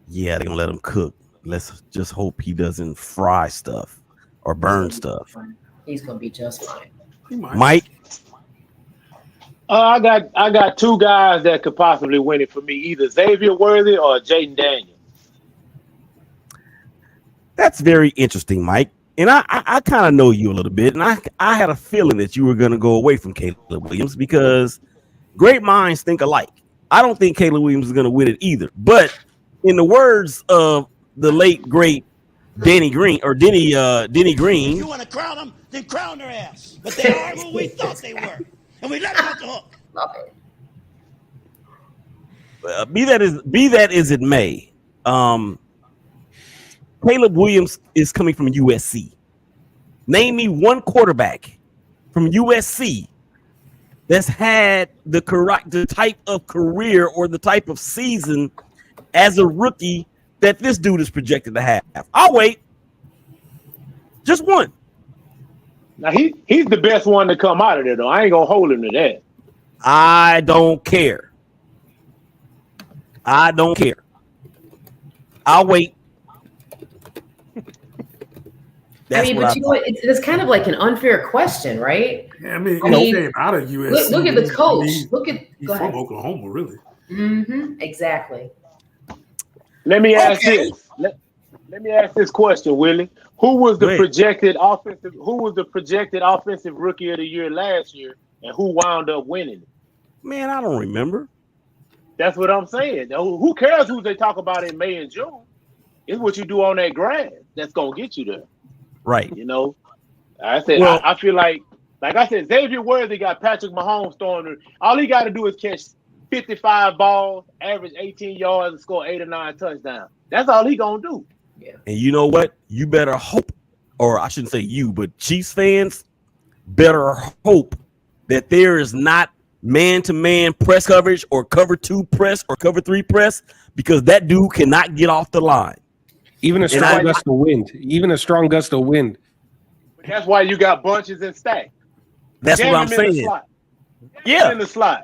Yeah, they're gonna let him cook. Let's just hope he doesn't fry stuff or burn stuff. He's gonna be just fine. Mike? I got two guys that could possibly win it for me, either Xavier Worthy or Jaden Daniels. That's very interesting, Mike. And I kind of know you a little bit, and I had a feeling that you were going to go away from Caleb Williams because great minds think alike. I don't think Caleb Williams is going to win it either. But in the words of the late great Denny Green, If you want to crown them, then crown their ass. But they are who we thought they were, and we let them off the hook. Be that as it may, Caleb Williams is coming from USC. Name me one quarterback from USC that's had the type of career or the type of season as a rookie that this dude is projected to have. I'll wait. Just one. Now he's the best one to come out of there, though. I ain't gonna hold him to that. I don't care. I'll wait. I mean, but you know what? It's kind of like an unfair question, right? Yeah, I mean, out of USC. Look at the coach. He's from Oklahoma, really. Mm-hmm. Exactly. Let me ask this. Let me ask this question, Willie. Who was the projected offensive rookie of the year last year, and who wound up winning it? Man, I don't remember. That's what I'm saying. Who cares who they talk about in May and June? It's what you do on that grass that's gonna get you there. Right. You know, I said, I feel like I said, Xavier Worthy got Patrick Mahomes throwing. All he got to do is catch 55 balls, average 18 yards, and score 8 or 9 touchdowns. That's all he gonna do. Yeah. And you know what? You better hope, or I shouldn't say you, but Chiefs fans better hope that there is not man-to-man press coverage or cover 2 press or cover 3 press, because that dude cannot get off the line. Even a strong gust of wind. But that's why you got bunches and stacks. That's what I'm saying. Yeah. In the slot.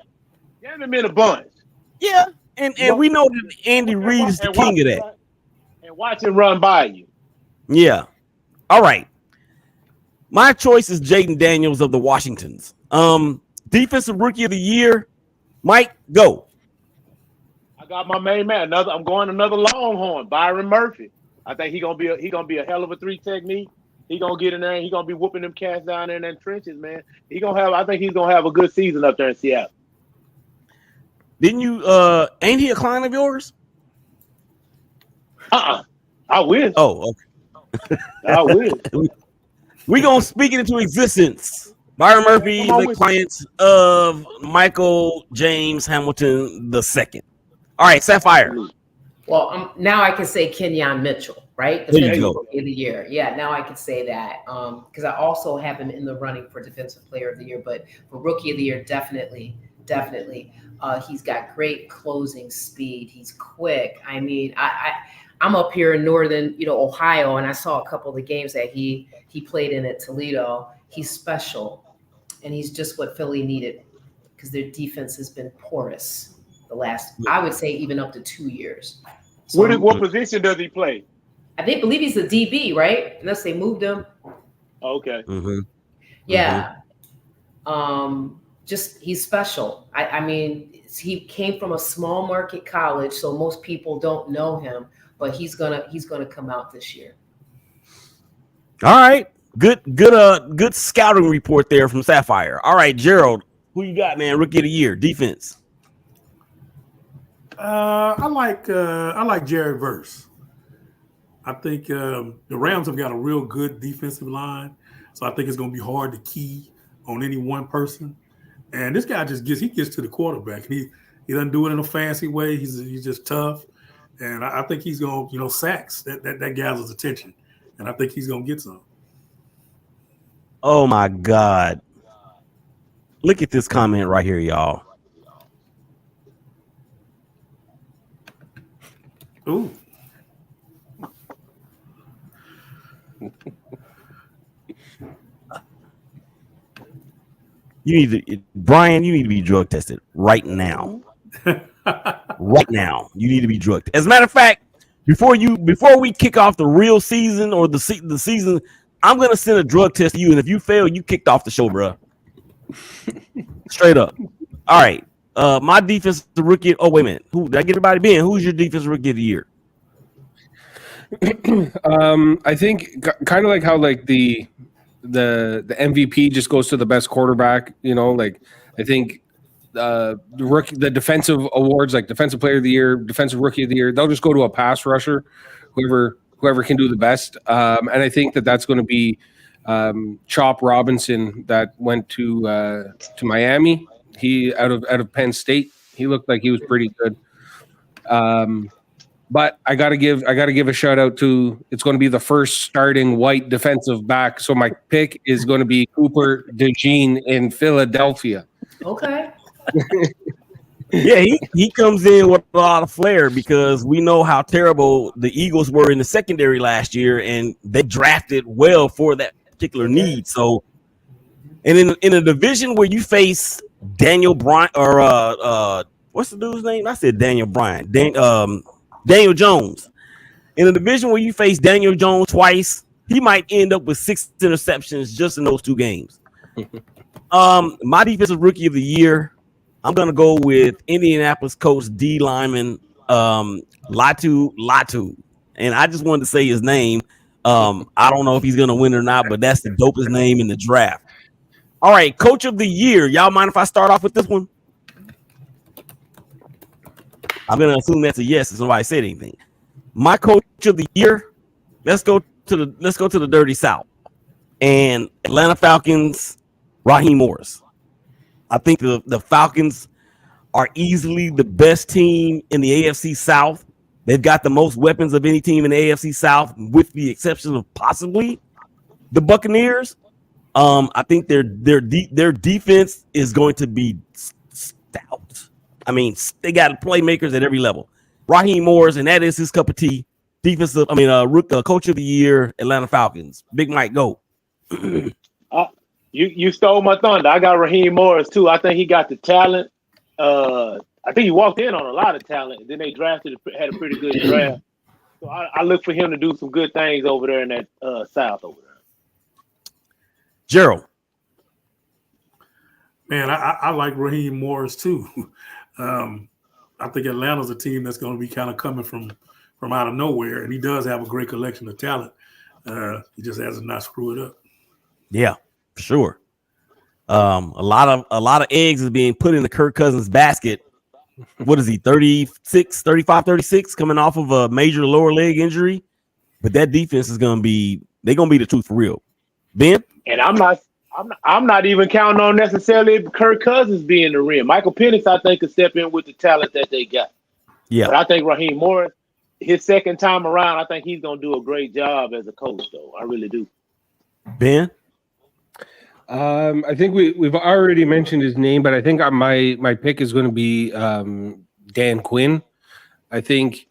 Get him in a bunch. Yeah. And we know that Andy Reid is the king of that. And watch him run by you. Yeah. All right. My choice is Jaden Daniels of the Washingtons. Defensive Rookie of the Year. Mike, go. I got my main man. I'm going another Longhorn, Byron Murphy. I think he gonna be a hell of a 3 technique. He gonna get in there and he gonna be whooping them cats down there in them trenches, man. I think he's gonna have a good season up there in Seattle. Didn't you ain't he a client of yours? I wish. Oh, okay. I wish. We gonna speak it into existence. Byron Murphy, the client of Michael James Hamilton II. All right, Sapphire. Well, now I can say Kenyon Mitchell, right? There you go. Rookie of the Year. Yeah, now I can say that because I also have him in the running for Defensive Player of the Year. But for Rookie of the Year, definitely. He's got great closing speed. He's quick. I mean, I'm up here in northern, Ohio, and I saw a couple of the games that he played in at Toledo. He's special, and he's just what Philly needed because their defense has been porous the last, I would say, even up to 2 years. So, what position does he play? I believe he's a DB, right? Unless they moved him. Okay. Mm-hmm. Yeah. Just he's special. I mean, he came from a small market college, so most people don't know him, but he's gonna come out this year. All right. Good scouting report there from Sapphire. All right, Gerald, who you got, man? Rookie of the Year, defense. I like Jared Verse. I think the Rams have got a real good defensive line, so I think it's going to be hard to key on any one person. And this guy just gets to the quarterback. He doesn't do it in a fancy way. He's just tough, and I think he's going to sacks that gathers attention, and I think he's going to get some. Oh my God! Look at this comment right here, y'all. Ooh. Brian, you need to be drug tested right now. Right now, you need to be drug tested. As a matter of fact, before we kick off the real season or the season, I'm gonna send a drug test to you, and if you fail, you kicked off the show, bro. Straight up. All right. My defensive rookie. Oh, wait a minute. Who did I get everybody being? Who's your defensive rookie of the year? I think kind of like how the MVP just goes to the best quarterback. I think the defensive awards, like defensive player of the year, defensive rookie of the year, they'll just go to a pass rusher, whoever can do the best. And I think that's going to be Chop Robinson that went to Miami. He out of Penn State. He looked like he was pretty good. But I gotta give a shout out to, it's going to be the first starting white defensive back. So my pick is going to be Cooper DeJean in Philadelphia. Okay. Yeah, he comes in with a lot of flair because we know how terrible the Eagles were in the secondary last year, and they drafted well for that particular need. So, and in a division where you face Daniel Bryan or what's the dude's name? I said Daniel Bryan. Daniel Jones. In a division where you face Daniel Jones twice, he might end up with 6 interceptions just in those 2 games. My defensive rookie of the year, I'm gonna go with Indianapolis coach D lineman Latu, and I just wanted to say his name. I don't know if he's gonna win or not, but that's the dopest name in the draft. All right, coach of the year. Y'all mind if I start off with this one? I'm gonna assume that's a yes if somebody said anything. My coach of the year, let's go to the Dirty South. And Atlanta Falcons, Raheem Morris. I think the Falcons are easily the best team in the AFC South. They've got the most weapons of any team in the AFC South, with the exception of possibly the Buccaneers. I think their defense is going to be stout. I mean, they got playmakers at every level. Raheem Morris, and that is his cup of tea. Coach of the year, Atlanta Falcons. Big Mike, go. You stole my thunder. I got Raheem Morris too. I think he got the talent. I think he walked in on a lot of talent. Then they had a pretty good draft. So I look for him to do some good things over there in that South over there. Gerald. Man, I like Raheem Morris too. I think Atlanta's a team that's going to be kind of coming from out of nowhere, and he does have a great collection of talent. He just has to not screw it up. Yeah, for sure. A lot of eggs is being put in the Kirk Cousins basket. What is he, 35, 36, coming off of a major lower leg injury? But that defense is going to be the truth for real. Ben? And I'm not even counting on necessarily Kirk Cousins being the rim. Michael Penix, I think, could step in with the talent that they got. Yeah. But I think Raheem Morris, his second time around, I think he's going to do a great job as a coach, though. I really do. Ben? I think we've already mentioned his name, but I think my pick is going to be Dan Quinn. I think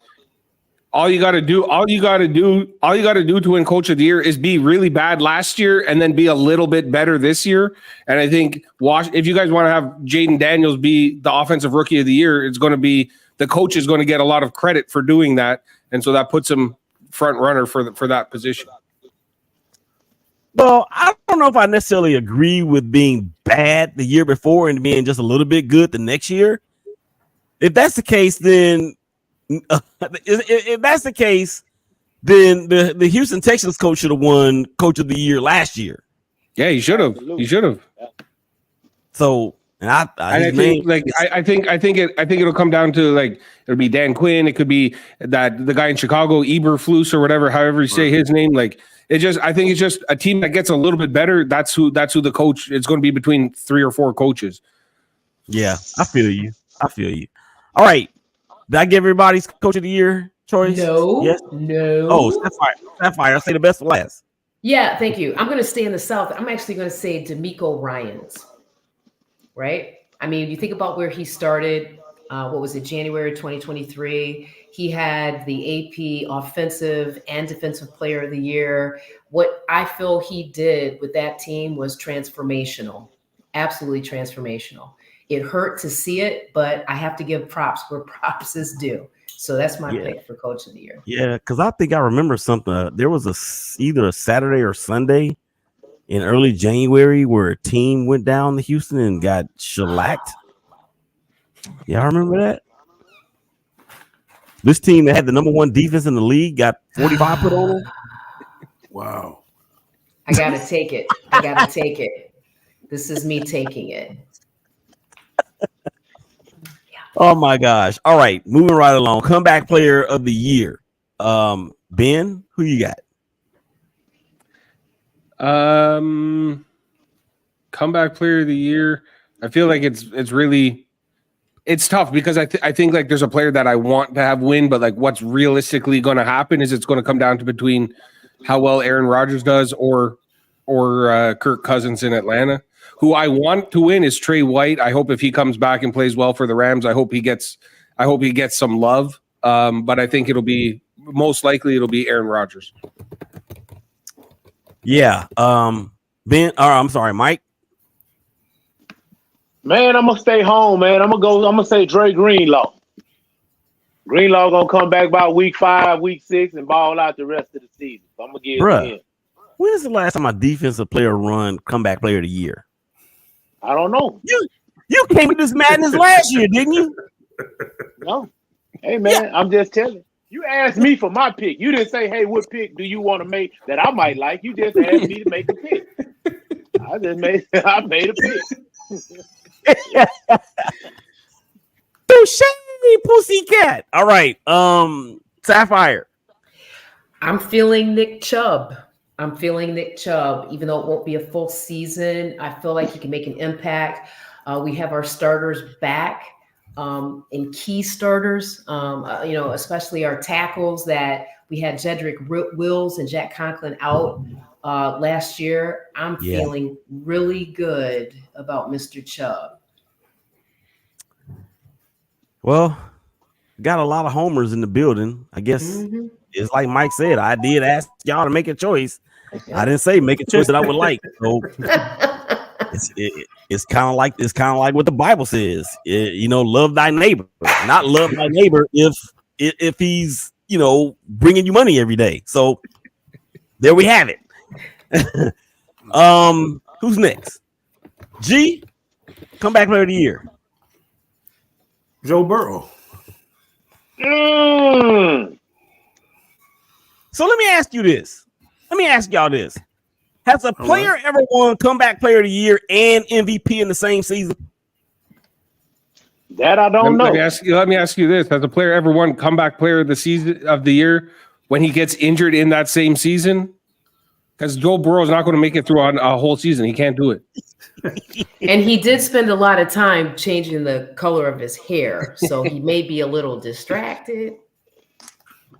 all you got to do to win Coach of the Year is be really bad last year and then be a little bit better this year. And I think if you guys want to have Jaden Daniels be the offensive rookie of the year, it's going to be the coach is going to get a lot of credit for doing that, and so that puts him front runner for that position. Well, I don't know if I necessarily agree with being bad the year before and being just a little bit good the next year. If that's the case, then the Houston Texans coach should have won Coach of the Year last year. Yeah, he should have. He should have. So And I think it'll come down to like it'll be Dan Quinn. It could be that the guy in Chicago, Eberflus or whatever, however you say his name. Like I think it's just a team that gets a little bit better. That's who the coach. It's going to be between 3 or 4 coaches. Yeah, I feel you. All right, did I give everybody's coach of the year choice? No. Yes. No. Oh, Sapphire. I'll say the best for last. Yeah, thank you. I'm going to stay in the South. I'm actually going to say DeMeco Ryans. Right? I mean, you think about where he started, what was it, January 2023? He had the AP Offensive and Defensive Player of the Year. What I feel he did with that team was transformational, absolutely transformational. It hurt to see it, but I have to give props where props is due. So that's my pick for Coach of the Year. Yeah, because I think I remember something. There was either a Saturday or Sunday in early January where a team went down to Houston and got shellacked. Yeah, I remember that. This team that had the number 1 defense in the league got 45 put on them. Wow. I got to take it. This is me taking it. Oh, my gosh. All right, moving right along. Comeback player of the year. Ben, who you got? Comeback player of the year. I feel like it's tough because I think like there's a player that I want to have win, but like what's realistically going to happen is it's going to come down to between how well Aaron Rodgers does or Kirk Cousins in Atlanta. Who I want to win is Trey White. I hope if he comes back and plays well for the Rams, I hope he gets some love. But I think it'll be Aaron Rodgers. Yeah. Ben, I'm sorry, Mike. Man, I'm gonna stay home, man. I'm gonna say Dre Greenlaw. Greenlaw gonna come back by week 5, week 6, and ball out the rest of the season. So I'm gonna give it to him. When is the last time a defensive player run comeback player of the year? I don't know. You came with this madness last year, didn't you? No. Hey man, I'm just telling. You asked me for my pick. You didn't say, hey, what pick do you want to make that I might like? You just asked me to make a pick. I made a pick. Touché, pussycat. All right. Sapphire. I'm feeling Nick Chubb. Even though it won't be a full season. I feel like he can make an impact. We have our starters back. In key starters, especially our tackles that we had Jedrick Wills and Jack Conklin out last year. I'm feeling really good about Mr. Chubb. Well, got a lot of homers in the building. I guess it's like Mike said, I did ask y'all to make a choice. I didn't say make a choice that I would like. So it's kind of like what the Bible says. Love thy neighbor, not love thy neighbor if he's bringing you money every day. So there we have it. Who's next? G, comeback player of the year. Joe Burrow. So let me ask you this. Let me ask y'all this. Has a player ever won comeback player of the year and MVP in the same season? That I don't know. Let me ask you this. Has a player ever won comeback player of the year when he gets injured in that same season? Because Joe Burrow is not going to make it through a whole season. He can't do it. And he did spend a lot of time changing the color of his hair, so he may be a little distracted.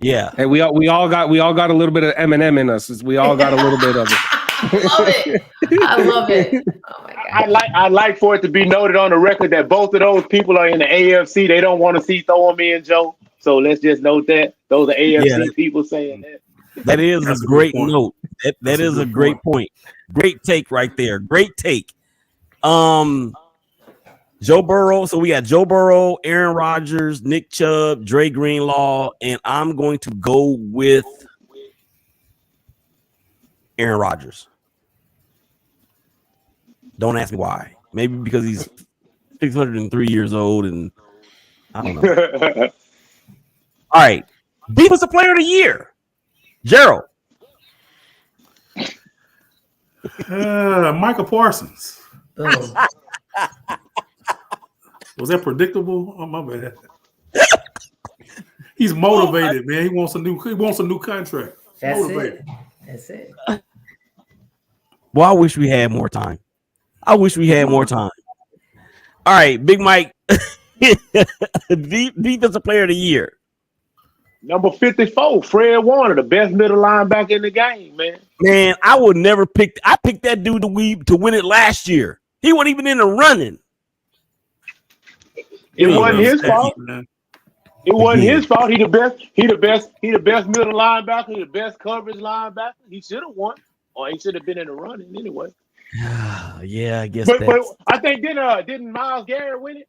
Yeah. Hey, we all got a little bit of Eminem in us. We all got a little bit of it. I love it. Oh my God. I'd like for it to be noted on the record that both of those people are in the AFC. They don't want to see throw them in, Joe. So let's just note that those are AFC people saying that. That is a great note. That is a great point. Great take right there. Great take. Joe Burrow. So we got Joe Burrow, Aaron Rodgers, Nick Chubb, Dre Greenlaw, and I'm going to go with Aaron Rodgers. Don't ask me why. Maybe because he's 603 years old and I don't know. All right. Defensive player of the year. Gerald. Michael Parsons. Was that predictable? Oh, my bad. He's motivated, man. He wants a new contract. That's Motivated. it. That's it. Well, I wish we had more time. All right, Big Mike, defensive player of the year. Number 54, Fred Warner, the best middle linebacker in the game, man. Man, I would never pick. I picked that dude to win it last year. He wasn't even in the running. It wasn't his fault. It wasn't his fault. He the best middle linebacker. He the best coverage linebacker. He should have won, or he should have been in the running anyway. Yeah, I guess. But I think didn't Myles Garrett win it?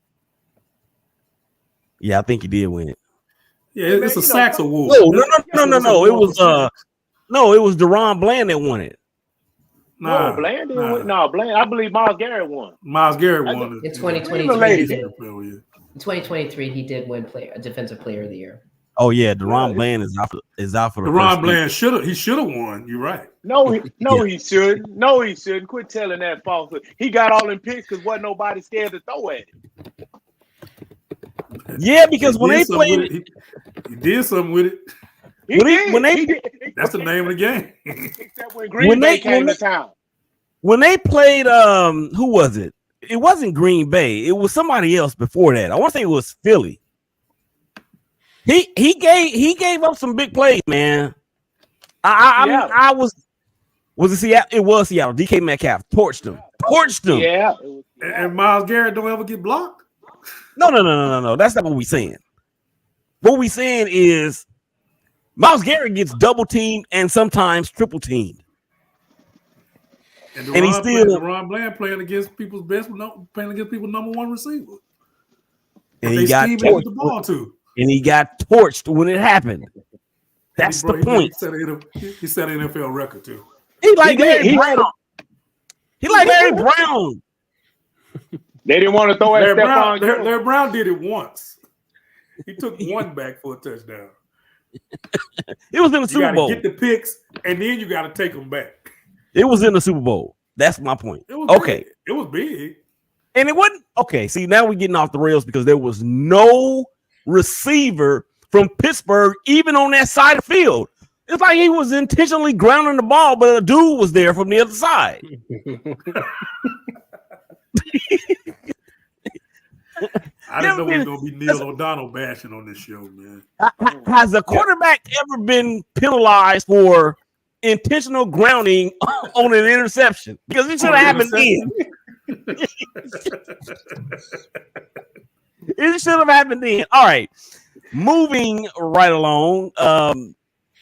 Yeah, I think he did win it. Yeah, it's a Sacks award. No. It was Deron Bland that won it. No, Bland didn't win. No, Bland. I believe Myles Garrett won. Myles Garrett won in 2023. In 2023, he did win defensive player of the year. Oh yeah, Deron Bland is out for the Deron Bland should have won. You're right. He shouldn't. No, he shouldn't. Quit telling that falsehood. He got all them picks because wasn't nobody scared to throw at him. Yeah, because when they played, he did something with it. That's the name of the game. Except when Green Bay came to town. When they played, who was it? It wasn't Green Bay. It was somebody else before that. I want to say it was Philly. He gave up some big plays, man. Was it Seattle? It was Seattle. DK Metcalf torched him. Yeah. And Myles Garrett don't ever get blocked. No. That's not what we're saying. What we're saying is Myles Garrett gets double teamed and sometimes triple teamed. And he's still Deron Bland playing against people's number one receiver. And he got torched the ball too. And he got torched when it happened. That's the point. He set an NFL record too. He like Larry Brown. He like Larry Brown. They didn't want to throw at Stephon. Larry Brown did it once. He took one back for a touchdown. It was in the Super Bowl. You got to get the picks, and then you got to take them back. It was in the Super Bowl. That's my point. It was okay. Big. It was big. And it wasn't okay. See, now we're getting off the rails because there was no receiver from Pittsburgh even on that side of the field. It's like he was intentionally grounding the ball, but a dude was there from the other side. I didn't know we were going to be Neil O'Donnell bashing on this show, man. Has a quarterback ever been penalized for intentional grounding on an interception? Because it should have happened then. It should have happened then. All right. Moving right along.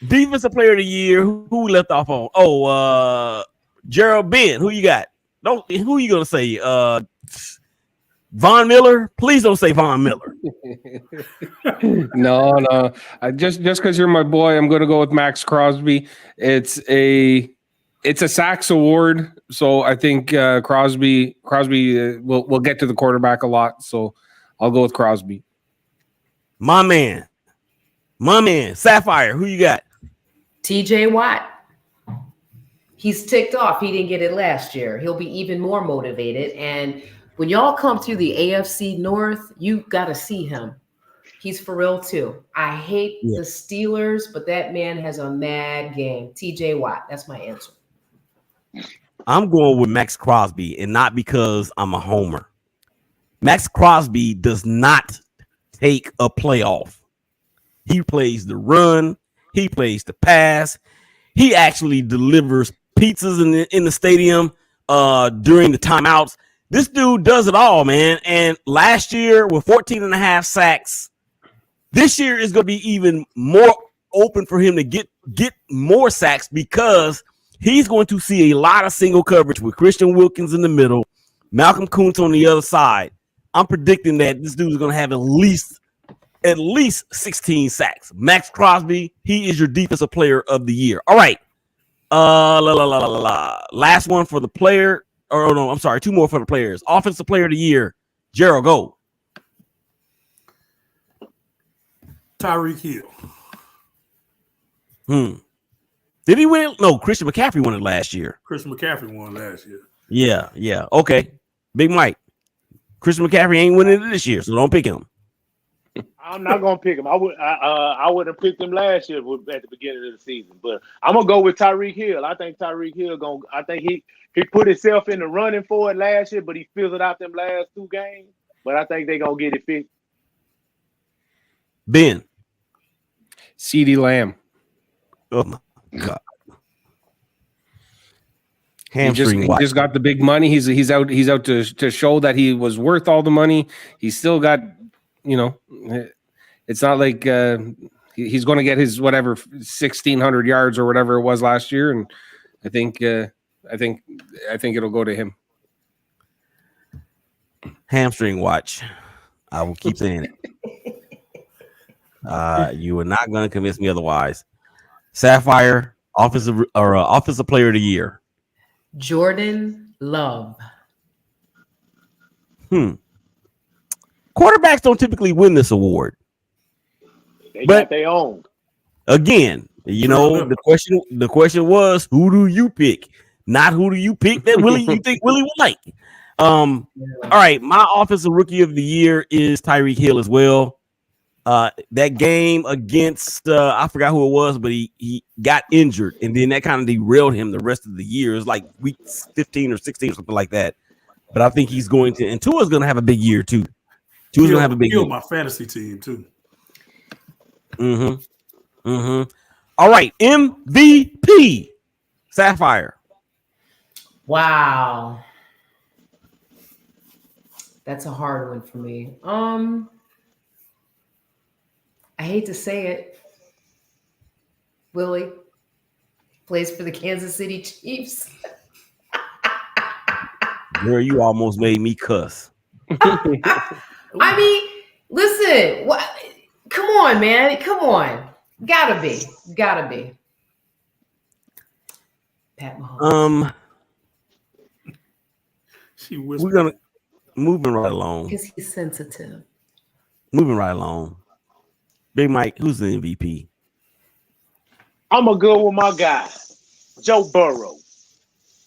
Defensive player of the year. Who we left off on? Oh, Gerald Ben. Who you got? Who you going to say? Von Miller? Please don't say Von Miller. No. Just because you're my boy, I'm going to go with Max Crosby. It's a sacks award, so I think Crosby will get to the quarterback a lot. So I'll go with Crosby. My man, Sapphire. Who you got? TJ Watt. He's ticked off. He didn't get it last year. He'll be even more motivated. And when y'all come through the AFC North, you got to see him. He's for real, too. I hate the Steelers, but that man has a mad game. TJ Watt. That's my answer. I'm going with Max Crosby, and not because I'm a homer. Max Crosby does not take a playoff. He plays the run. He plays the pass. He actually delivers pizzas in the stadium during the timeouts. This dude does it all, man. And last year with 14 and a half sacks, this year is going to be even more open for him to get more sacks because he's going to see a lot of single coverage with Christian Wilkins in the middle, Malcolm Kuntz on the other side. I'm predicting that this dude is going to have at least 16 sacks. Max Crosby, he is your defensive player of the year. All right. Last one for the player. Or no, I'm sorry, two more for the players. Offensive player of the year, Gerald, go. Tyreek Hill. Did he win it? No, Christian McCaffrey won it last year. Christian McCaffrey won last year. Yeah. Okay. Big Mike. Christian McCaffrey ain't winning it this year, so don't pick him. I'm not gonna pick him. I would have picked him last year at the beginning of the season, but I'm gonna go with Tyreek Hill. I think Tyreek Hill I think he put himself in the running for it last year, but he fizzled out them last 2 games. But I think they're gonna get it fixed. Ben. CeeDee Lamb. Oh my God. He just got the big money. He's out to show that he was worth all the money. He's still got, it's not like he's going to get his whatever 1,600 yards or whatever it was last year, and I think it'll go to him. Hamstring watch. I will keep saying it. You are not going to convince me otherwise. Sapphire, offensive player of the year. Jordan Love. Quarterbacks don't typically win this award. They got their own. Again, the question was, who do you pick? Not who do you pick that you think Willie would like. All right, my offensive rookie of the year is Tyreek Hill as well. That game against I forgot who it was, but he got injured, and then that kind of derailed him the rest of the year. It was like week 15 or 16 or something like that. But I think he's going to, and Tua's going to have a big year too. Tua's going to have a big year. My fantasy team too. All right, MVP, Sapphire. Wow. That's a hard one for me. I hate to say it. Willie plays for the Kansas City Chiefs. Girl, you almost made me cuss. I mean, listen. What? Come on, man. Come on. Gotta be. Pat Mahomes. We're gonna moving right along because he's sensitive. Moving right along. Big Mike, who's the MVP? I'm gonna go with my guy, Joe Burrow.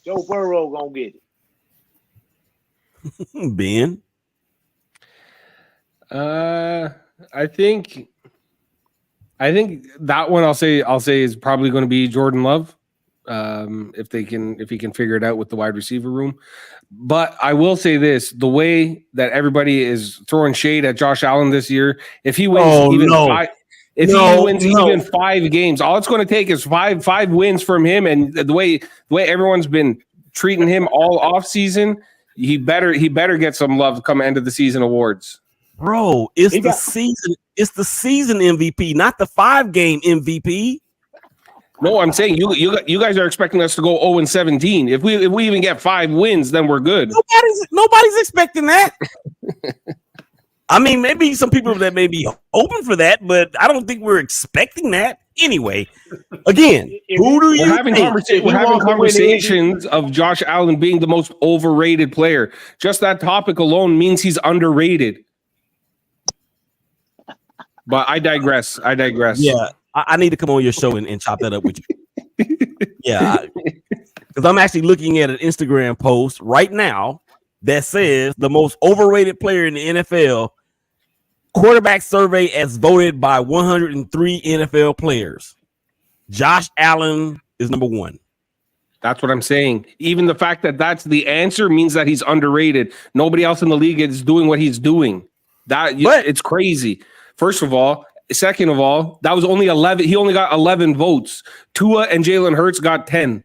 Joe Burrow gonna get it. Ben. I think that one I'll say is probably going to be Jordan Love, if he can figure it out with the wide receiver room. But I will say this: the way that everybody is throwing shade at Josh Allen this year, if he wins even 5 games, all it's going to take is five wins from him. And the way everyone's been treating him all off season, he better get some love come end of the season awards. Bro, it's the season MVP, not the 5-game MVP. No, I'm saying you guys are expecting us to go 0-17. If we even get 5 wins, then we're good. Nobody's expecting that. I mean, maybe some people that may be open for that, but I don't think we're expecting that. Anyway, again, who do you think? We're having conversations of Josh Allen being the most overrated player. Just that topic alone means he's underrated. But I digress. Yeah, I need to come on your show and chop that up with you. Yeah, because I'm actually looking at an Instagram post right now that says the most overrated player in the NFL quarterback survey as voted by 103 NFL players. Josh Allen is number 1. That's what I'm saying. Even the fact that that's the answer means that he's underrated. Nobody else in the league is doing what he's doing. It's crazy. First of all. Second of all, that was only 11. He only got 11 votes. Tua and Jalen Hurts got 10.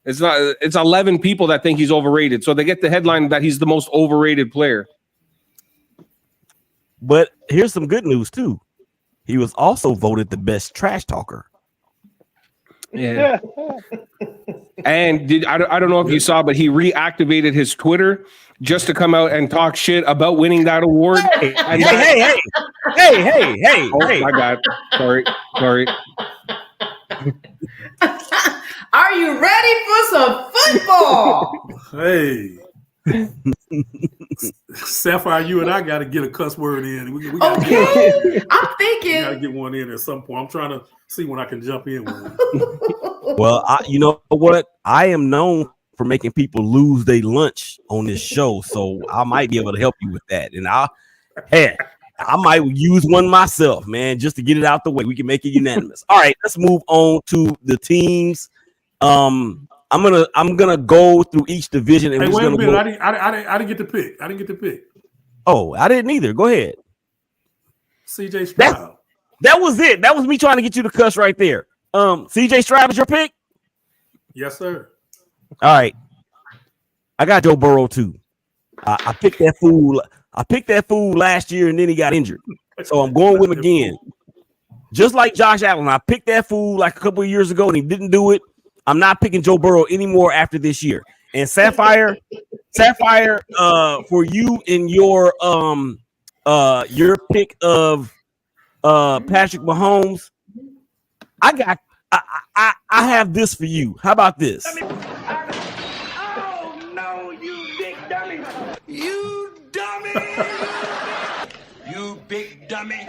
It's 11 people that think he's overrated. So they get the headline that he's the most overrated player. But here's some good news too. He was also voted the best trash talker. Yeah. And I don't know if you saw, but he reactivated his Twitter just to come out and talk shit about winning that award. Hey. Oh, my God. Sorry. Are you ready for some football? Hey. Sapphire, you and I got to get a cuss word in. We gotta I'm thinking. We got to get one in at some point. I'm trying to see when I can jump in with one. Well, you know what? I am known for making people lose their lunch on this show, so I might be able to help you with that. And I might use one myself, man, just to get it out the way. We can make it unanimous. All right, let's move on to the teams. I'm gonna go through each division. And hey, wait a minute. I didn't get to pick. I didn't get to pick. Oh, I didn't either. Go ahead. CJ Stroud. That was it. That was me trying to get you to cuss right there. CJ Stroud is your pick? Yes, sir. All right. I got Joe Burrow too. I picked that fool. I picked that fool last year and then he got injured. So I'm going with him again. Just like Josh Allen. I picked that fool like a couple of years ago and he didn't do it. I'm not picking Joe Burrow anymore after this year. And Sapphire, for you in your pick of Patrick Mahomes, I have this for you. How about this? Oh no, you big dummy! You dummy! You big dummy!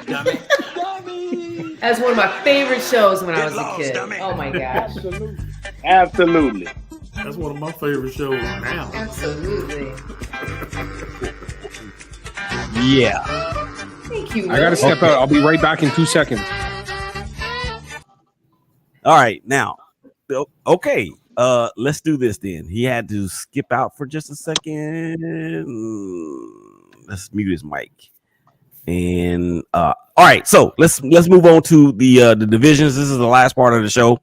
Dummy! Dummy! That's one of my favorite shows when I was a lost, kid. dummy. Oh my gosh. Absolutely. That's one of my favorite shows now. Absolutely. Yeah. Thank you. I gotta step out. I'll be right back in 2 seconds. All right, now, okay. Let's do this then. He had to skip out for just a second. Let's mute his mic. And all right, so let's move on to the divisions. This is the last part of the show.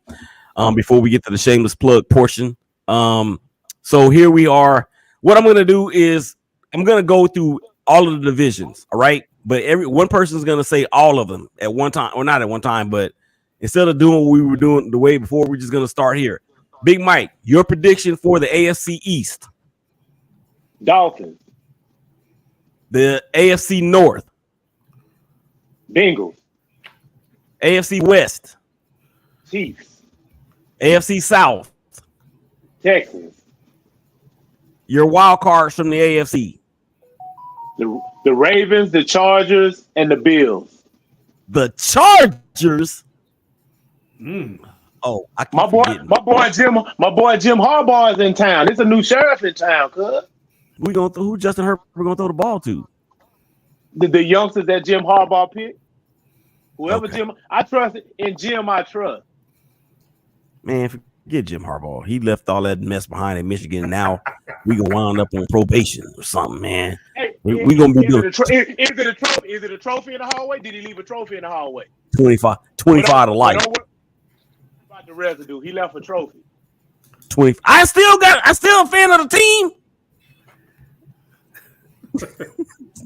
Before we get to the shameless plug portion. So here we are. What I'm gonna do is I'm gonna go through all of the divisions, all right? But one person's gonna say all of them at one time, or not at one time, but instead of doing what we were doing the way before, we're just gonna start here. Big Mike, your prediction for the AFC East. Dolphins. The AFC North. Bengals. AFC West. Chiefs. AFC South. Texans. Your wild cards from the AFC. The Ravens, the Chargers, and the Bills. The Chargers. Oh, my boy Jim Harbaugh is in town. It's a new sheriff in town, cuz. Who Justin Herbert gonna throw the ball to? The youngsters that Jim Harbaugh picked. Whoever Okay. Jim, I trust in Jim. I trust. Man, forget Jim Harbaugh. He left all that mess behind in Michigan. Now we gonna wind up on probation or something, man. Hey, we gonna be doing is it a trophy in the hallway? Did he leave a trophy in the hallway? 25 to life. What about the residue? He left a trophy. 20. I still a fan of the team.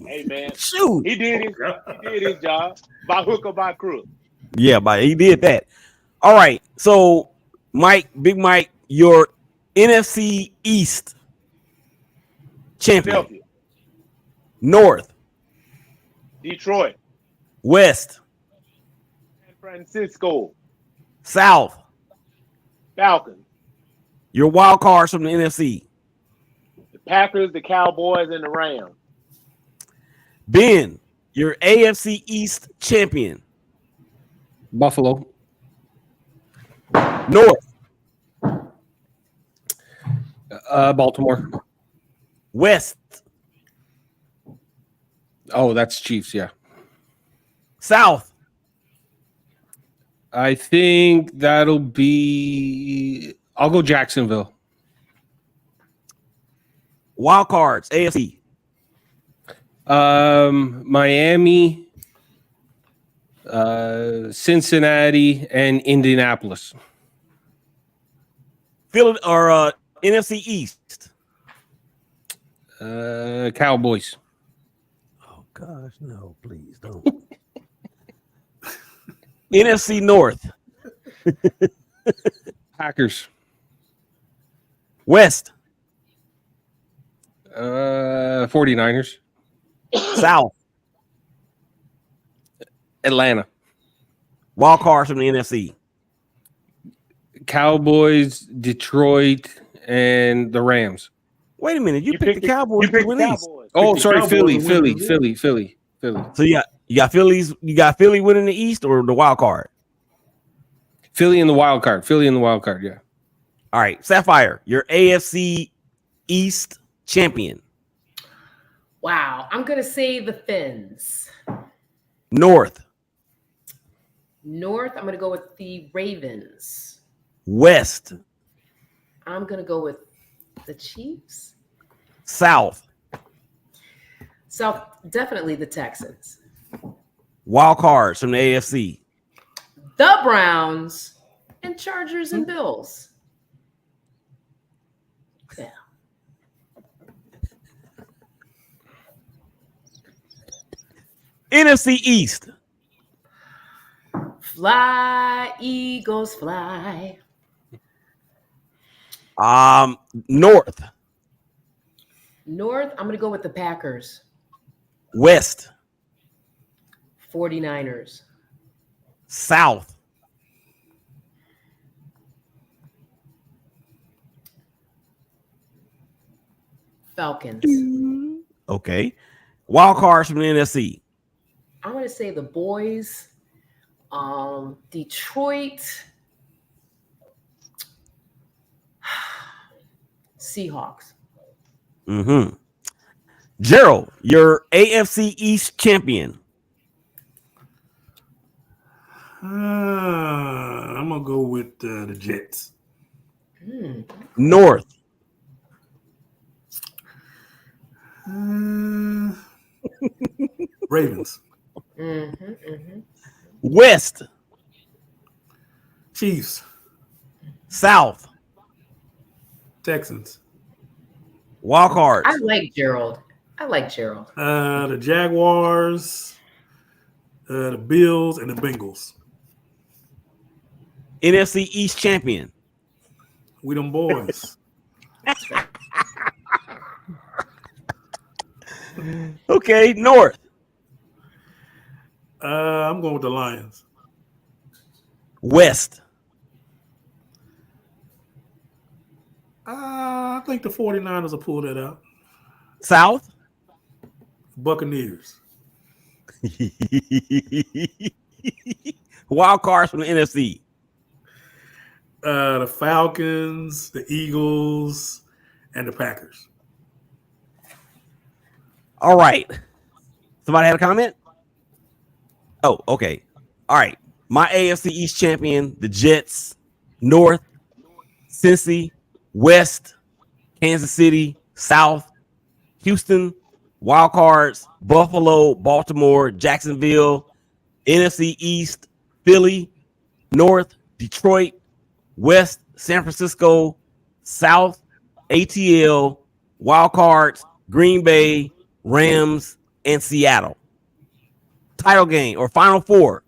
Hey man, Shoot, he did his job by hook or by crook. Yeah, but he did that. All right, so Big Mike, your NFC East champion. Philadelphia. North, Detroit, West, San Francisco, South. Falcons, Your wild cards from the NFC. the Packers, the Cowboys, and the Rams. Ben, your AFC East champion. Buffalo. North, Baltimore. West, Oh, that's Chiefs, yeah. South, I think that'll be. I'll go Jacksonville. wild cards, AFC. Miami, Cincinnati, and Indianapolis. Philly or NFC East. Cowboys. Oh gosh, no, please don't. NFC North. Packers. West, 49ers. South, Atlanta. wild cards from the NFC. Cowboys, Detroit, and the Rams. Wait a minute, you picked the Cowboys. You picked to the win East. Cowboys. Oh, the sorry, Cowboys Philly. winning So you got Phillies. You got Philly winning the East or the wild card. Philly in the wild card. Yeah. All right, Sapphire, your AFC East champion. Wow. I'm going to say the Fins. North. North, I'm going to go with the Ravens. West. I'm going to go with the Chiefs. South. South, definitely the Texans. Wild cards from the AFC. The Browns and Chargers and Bills. Yeah. NFC East. Fly, Eagles, fly. North. North, I'm going to go with the Packers. West. 49ers. South. Falcons. Okay. Wild cards from the NFC. I'm going to say the boys. Detroit. Seahawks. Mm-hmm. Gerald, your AFC East champion. I'm gonna go with the Jets. North. Ravens. West. Chiefs. South. Texans. Wild cards. I like Gerald. The Jaguars, the Bills, and the Bengals. NFC East champion. We them boys. Okay, North. I'm going with the Lions. West. I think the 49ers will pull that out. South. Buccaneers. Wild cards from the NFC. The Falcons, the Eagles, and the Packers. All right. Somebody had a comment? Oh, okay. All right. My AFC East champion, the Jets. North, Cincy. West, Kansas City. South, Houston. Wild cards, Buffalo, Baltimore, Jacksonville. NFC East, Philly. North, Detroit. West, San Francisco. South, ATL. Wild cards, Green Bay, Rams, and Seattle. Title game or Final Four.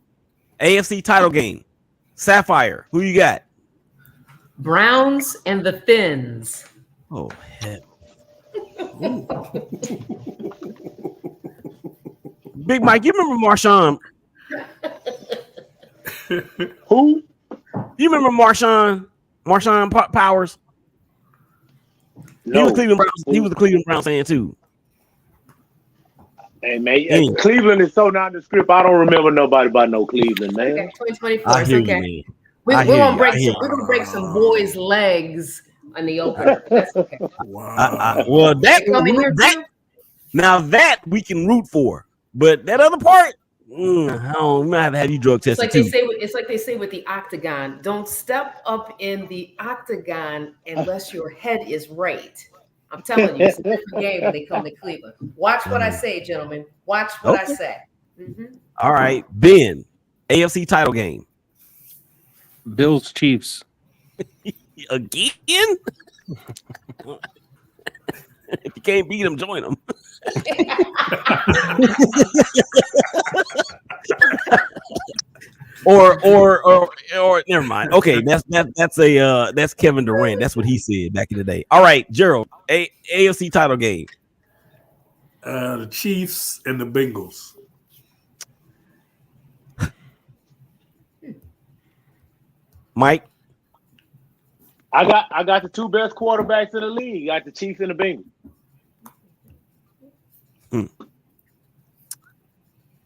AFC title game. Sapphire, who you got? Browns and the Fins. Oh, heck. Big Mike, you remember Marshawn? Who? You remember Marshawn Powers? No. He was Cleveland Browns. He was the Cleveland Browns fan too. Hey man, Cleveland is so nondescript. I don't remember nobody about no Cleveland, man. Okay, 2024. I It's hear okay. you, man. We're gonna break some boys' legs on the opener. That's okay. Wow. Well, Now that we can root for, but that other part, we might have to have you drug tested too. It's like they say with the octagon. Don't step up in the octagon unless your head is right. I'm telling you, it's a different game when they come to Cleveland. Watch what I say, gentlemen. Watch what I say. Mm-hmm. All right, Ben, AFC title game. Bills, Chiefs. Again? If you can't beat them, join them. or never mind. Okay, that's Kevin Durant. That's what he said back in the day. All right, Gerald, AFC title game. The Chiefs and the Bengals. Mike, I got the two best quarterbacks in the league. I got the Chiefs and the Bengals.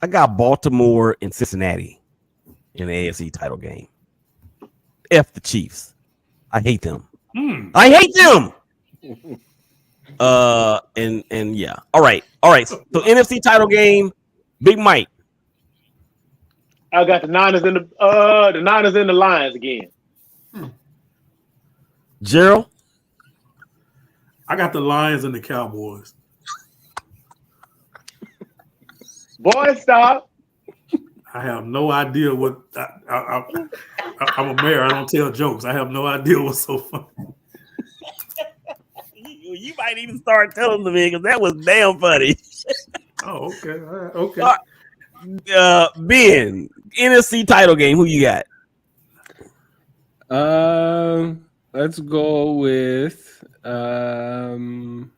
I got Baltimore and Cincinnati in the AFC title game. F the Chiefs. I hate them. I hate them. And yeah. All right. So NFC title game, Big Mike. I got the Niners and the Lions again. Gerald. I got the Lions and the Cowboys. Boy, stop. I have no idea what I'm a mayor. I don't tell jokes. I have no idea what's so funny. You might even start telling them because that was damn funny. Oh, okay. All right, okay. Ben, NFC title game. Who you got? Let's go with I'll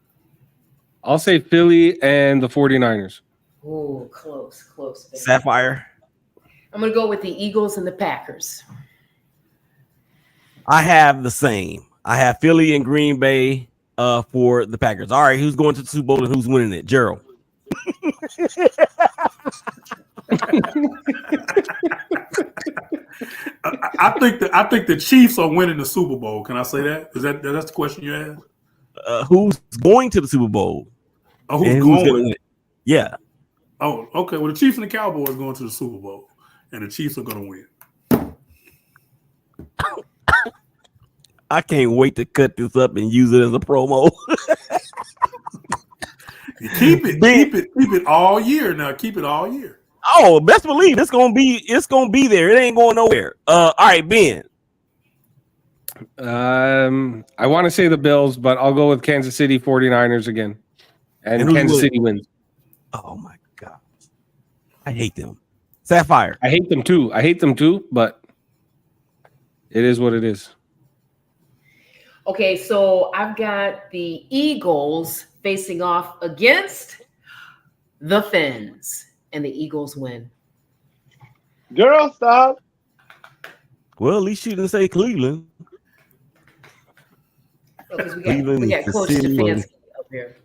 say Philly and the 49ers. Oh, close. Baby. Sapphire. I'm going to go with the Eagles and the Packers. I have the same. I have Philly and Green Bay for the Packers. All right, who's going to the Super Bowl and who's winning it? Gerald. I think the Chiefs are winning the Super Bowl. Can I say that? That's the question you asked? Who's going to the Super Bowl? Oh, who's going? Yeah. Oh, okay. Well, the Chiefs and the Cowboys are going to the Super Bowl, and the Chiefs are going to win. I can't wait to cut this up and use it as a promo. Keep it all year now. Keep it all year. Oh, best believe it's gonna be there. It ain't going nowhere. All right, Ben. I want to say the Bills, but I'll go with Kansas City 49ers again. And Kansas City wins. Oh my God. I hate them. Sapphire. I hate them too, but it is what it is. Okay, so I've got the Eagles facing off against the Fins, and the Eagles win. Girl, stop. Well, at least you didn't say Cleveland. Because we got Coach Stefanski up here.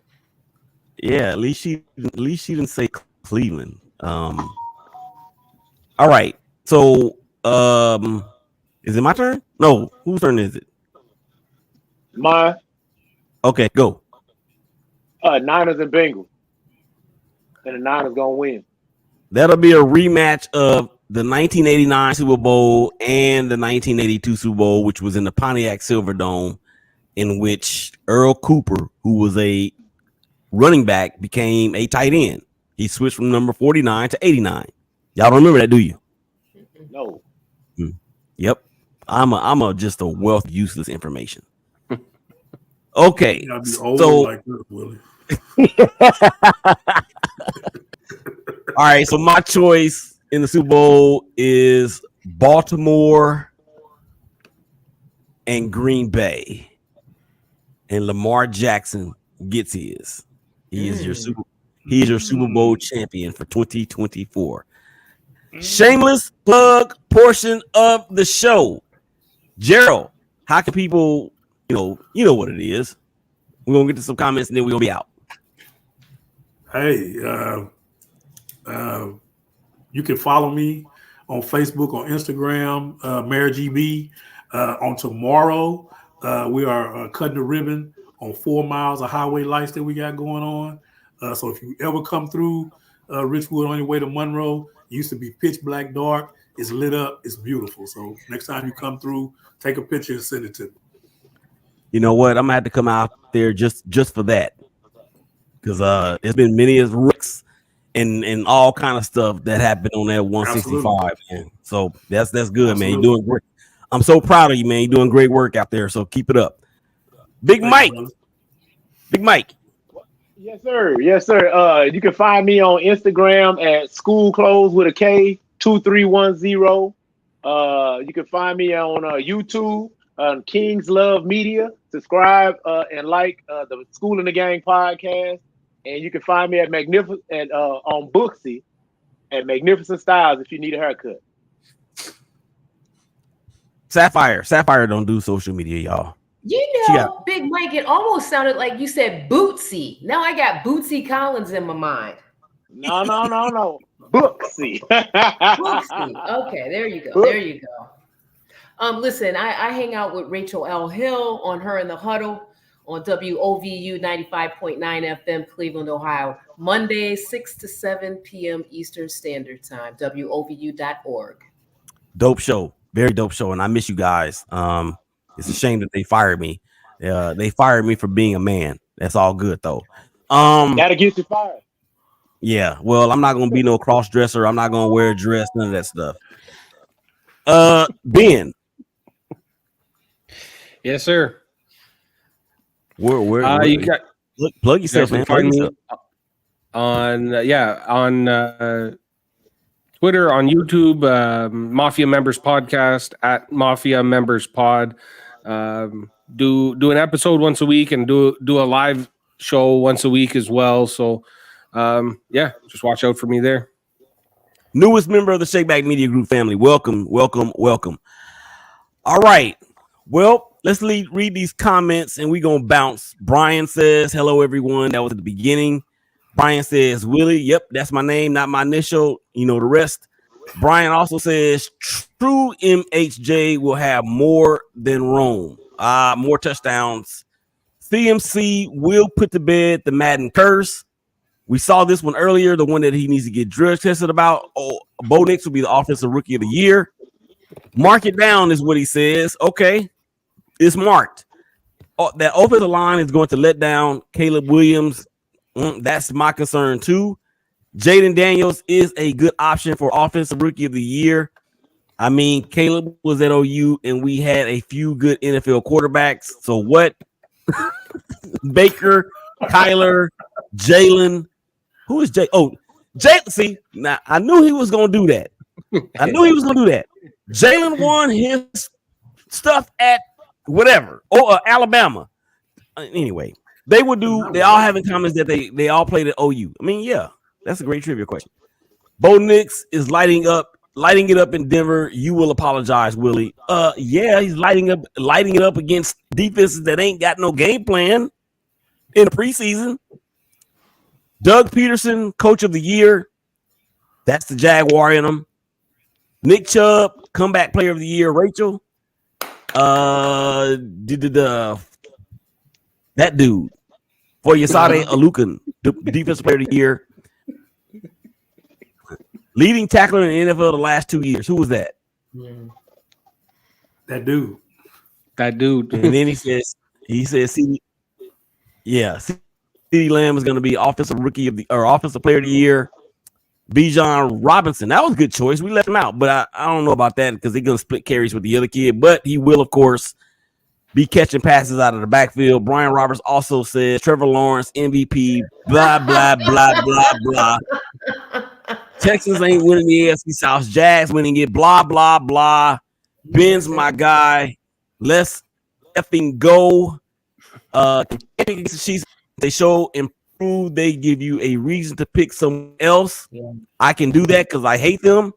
Yeah, at least she didn't say Cleveland. All right. So is it my turn? No, whose turn is it? Mine. Okay, go. Niners and Bengals. And the Niners gonna win. That'll be a rematch of the 1989 Super Bowl and the 1982 Super Bowl, which was in the Pontiac Silverdome, in which Earl Cooper, who was a running back, became a tight end. He switched from number 49 to 89. Y'all don't remember that, do you? No. Yep. I'm just a wealth of useless information. Okay. So like this, Willie. all right, so my choice in the Super Bowl is Baltimore and Green Bay. And Lamar Jackson gets his. He's your Super Bowl champion for 2024. Shameless plug portion of the show. Gerald, how can people, you know what it is. We're gonna get to some comments and then we're gonna be out. Hey, you can follow me on Facebook, on Instagram, Mayor GB. On tomorrow, we are cutting the ribbon on 4 miles of highway lights that we got going on. So if you ever come through Richwood on your way to Monroe, it used to be pitch black dark. It's lit up. It's beautiful. So next time you come through, take a picture and send it to me. You know what? I'm gonna have to come out there just for that, because there's been many as wrecks and all kind of stuff that happened on that 165. Man. So that's good, Absolutely. man. You're doing great. I'm so proud of you, man. You're doing great work out there. So keep it up, Big Mike. Big Mike. Yes, sir. Yes, sir. You can find me on Instagram at School Clothes with a K 2310. You can find me on YouTube. Kings Love Media. Subscribe and like the School in the Gang podcast, and you can find me at on Booksy at Magnificent Styles if you need a haircut. Sapphire don't do social media, y'all. Big Mike, it almost sounded like you said Bootsy. Now I got Bootsy Collins in my mind. No. Booksy. Bootsy. Okay, there you go. There you go. Listen, I hang out with Rachel L. Hill on Her in the Huddle on WOVU 95.9 FM, Cleveland, Ohio, Monday, 6 to 7 p.m. Eastern Standard Time, WOVU.org. Dope show. Very dope show. And I miss you guys. It's a shame that they fired me. They fired me for being a man. That's all good, though. Gotta get you fired. Yeah. Well, I'm not going to be no cross-dresser. I'm not going to wear a dress, none of that stuff. Ben. Yes, sir. Where you got plug yourself, man. Find me on Twitter, on YouTube, Mafia Members Podcast at Mafia Members Pod. Do an episode once a week and do a live show once a week as well. So just watch out for me there. Newest member of the ShakeBack Media Group family. Welcome. All right. Well, let's read these comments and we're going to bounce. Brian says, hello, everyone. That was at the beginning. Brian says, Willie. Yep, that's my name, not my initial. You know the rest. Brian also says, true MHJ will have more than Rome. More touchdowns. CMC will put to bed the Madden curse. We saw this one earlier, the one that he needs to get drug tested about. Bo Nix will be the offensive rookie of the year. Mark it down is what he says. Okay, it's marked. That offensive line is going to let down Caleb Williams. That's my concern too. Jaden Daniels is a good option for offensive rookie of the year. I mean, Caleb was at OU and we had a few good NFL quarterbacks. So what? Baker, Kyler, Jalen. Who is Jay? Oh, Jay. See, now I knew he was going to do that. Jalen won his stuff at whatever. Alabama. Anyway, they all have in common that they all played at OU. I mean, yeah, that's a great trivia question. Bo Nix is lighting it up in Denver. You will apologize, Willie. Yeah, he's lighting it up against defenses that ain't got no game plan in the preseason. Doug Peterson, coach of the year. That's the Jaguar in him. Nick Chubb, comeback player of the year. Rachel. That dude. For Yasade Alukan, the defensive player of the year. Leading tackler in the NFL the last 2 years. Who was that? That dude. And then he says, CeeDee Lamb is going to be offensive player of the year. Bijan Robinson. That was a good choice. We left him out, but I don't know about that because they're going to split carries with the other kid. But he will, of course, be catching passes out of the backfield. Brian Roberts also says Trevor Lawrence, MVP, blah, blah, blah, blah, blah. Texans ain't winning the AFC South. Jags winning it, blah, blah, blah. Ben's my guy. Let's effing go. They show improve. They give you a reason to pick someone else. Yeah. I can do that because I hate them.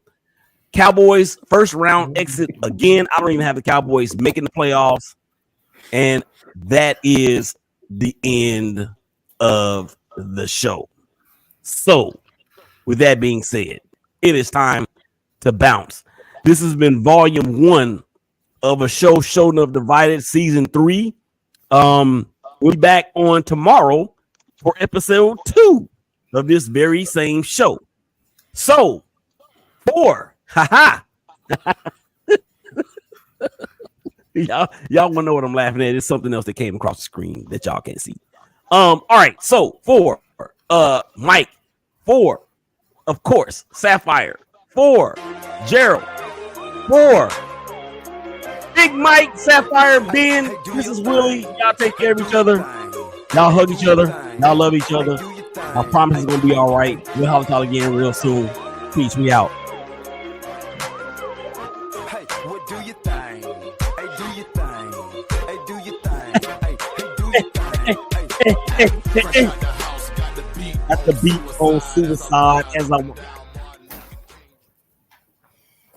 Cowboys, first round exit again. I don't even have the Cowboys making the playoffs. And that is the end of the show. So, with that being said, it is time to bounce. This has been volume 1 of a Show Sho Nuff Divided season 3. We'll be back on tomorrow for episode 2 of this very same show. So, y'all want to know what I'm laughing at? It's something else that came across the screen that y'all can't see. All right. So 4, Mike. 4, of course, Sapphire. 4, Gerald. 4, Big Mike, Sapphire, Ben. This is Willie. Y'all take care of each other. Y'all hug each other. Y'all love each other. I promise it's gonna be all right. We'll holler at y'all again real soon. Peace. We out. At the beat on Suicide as I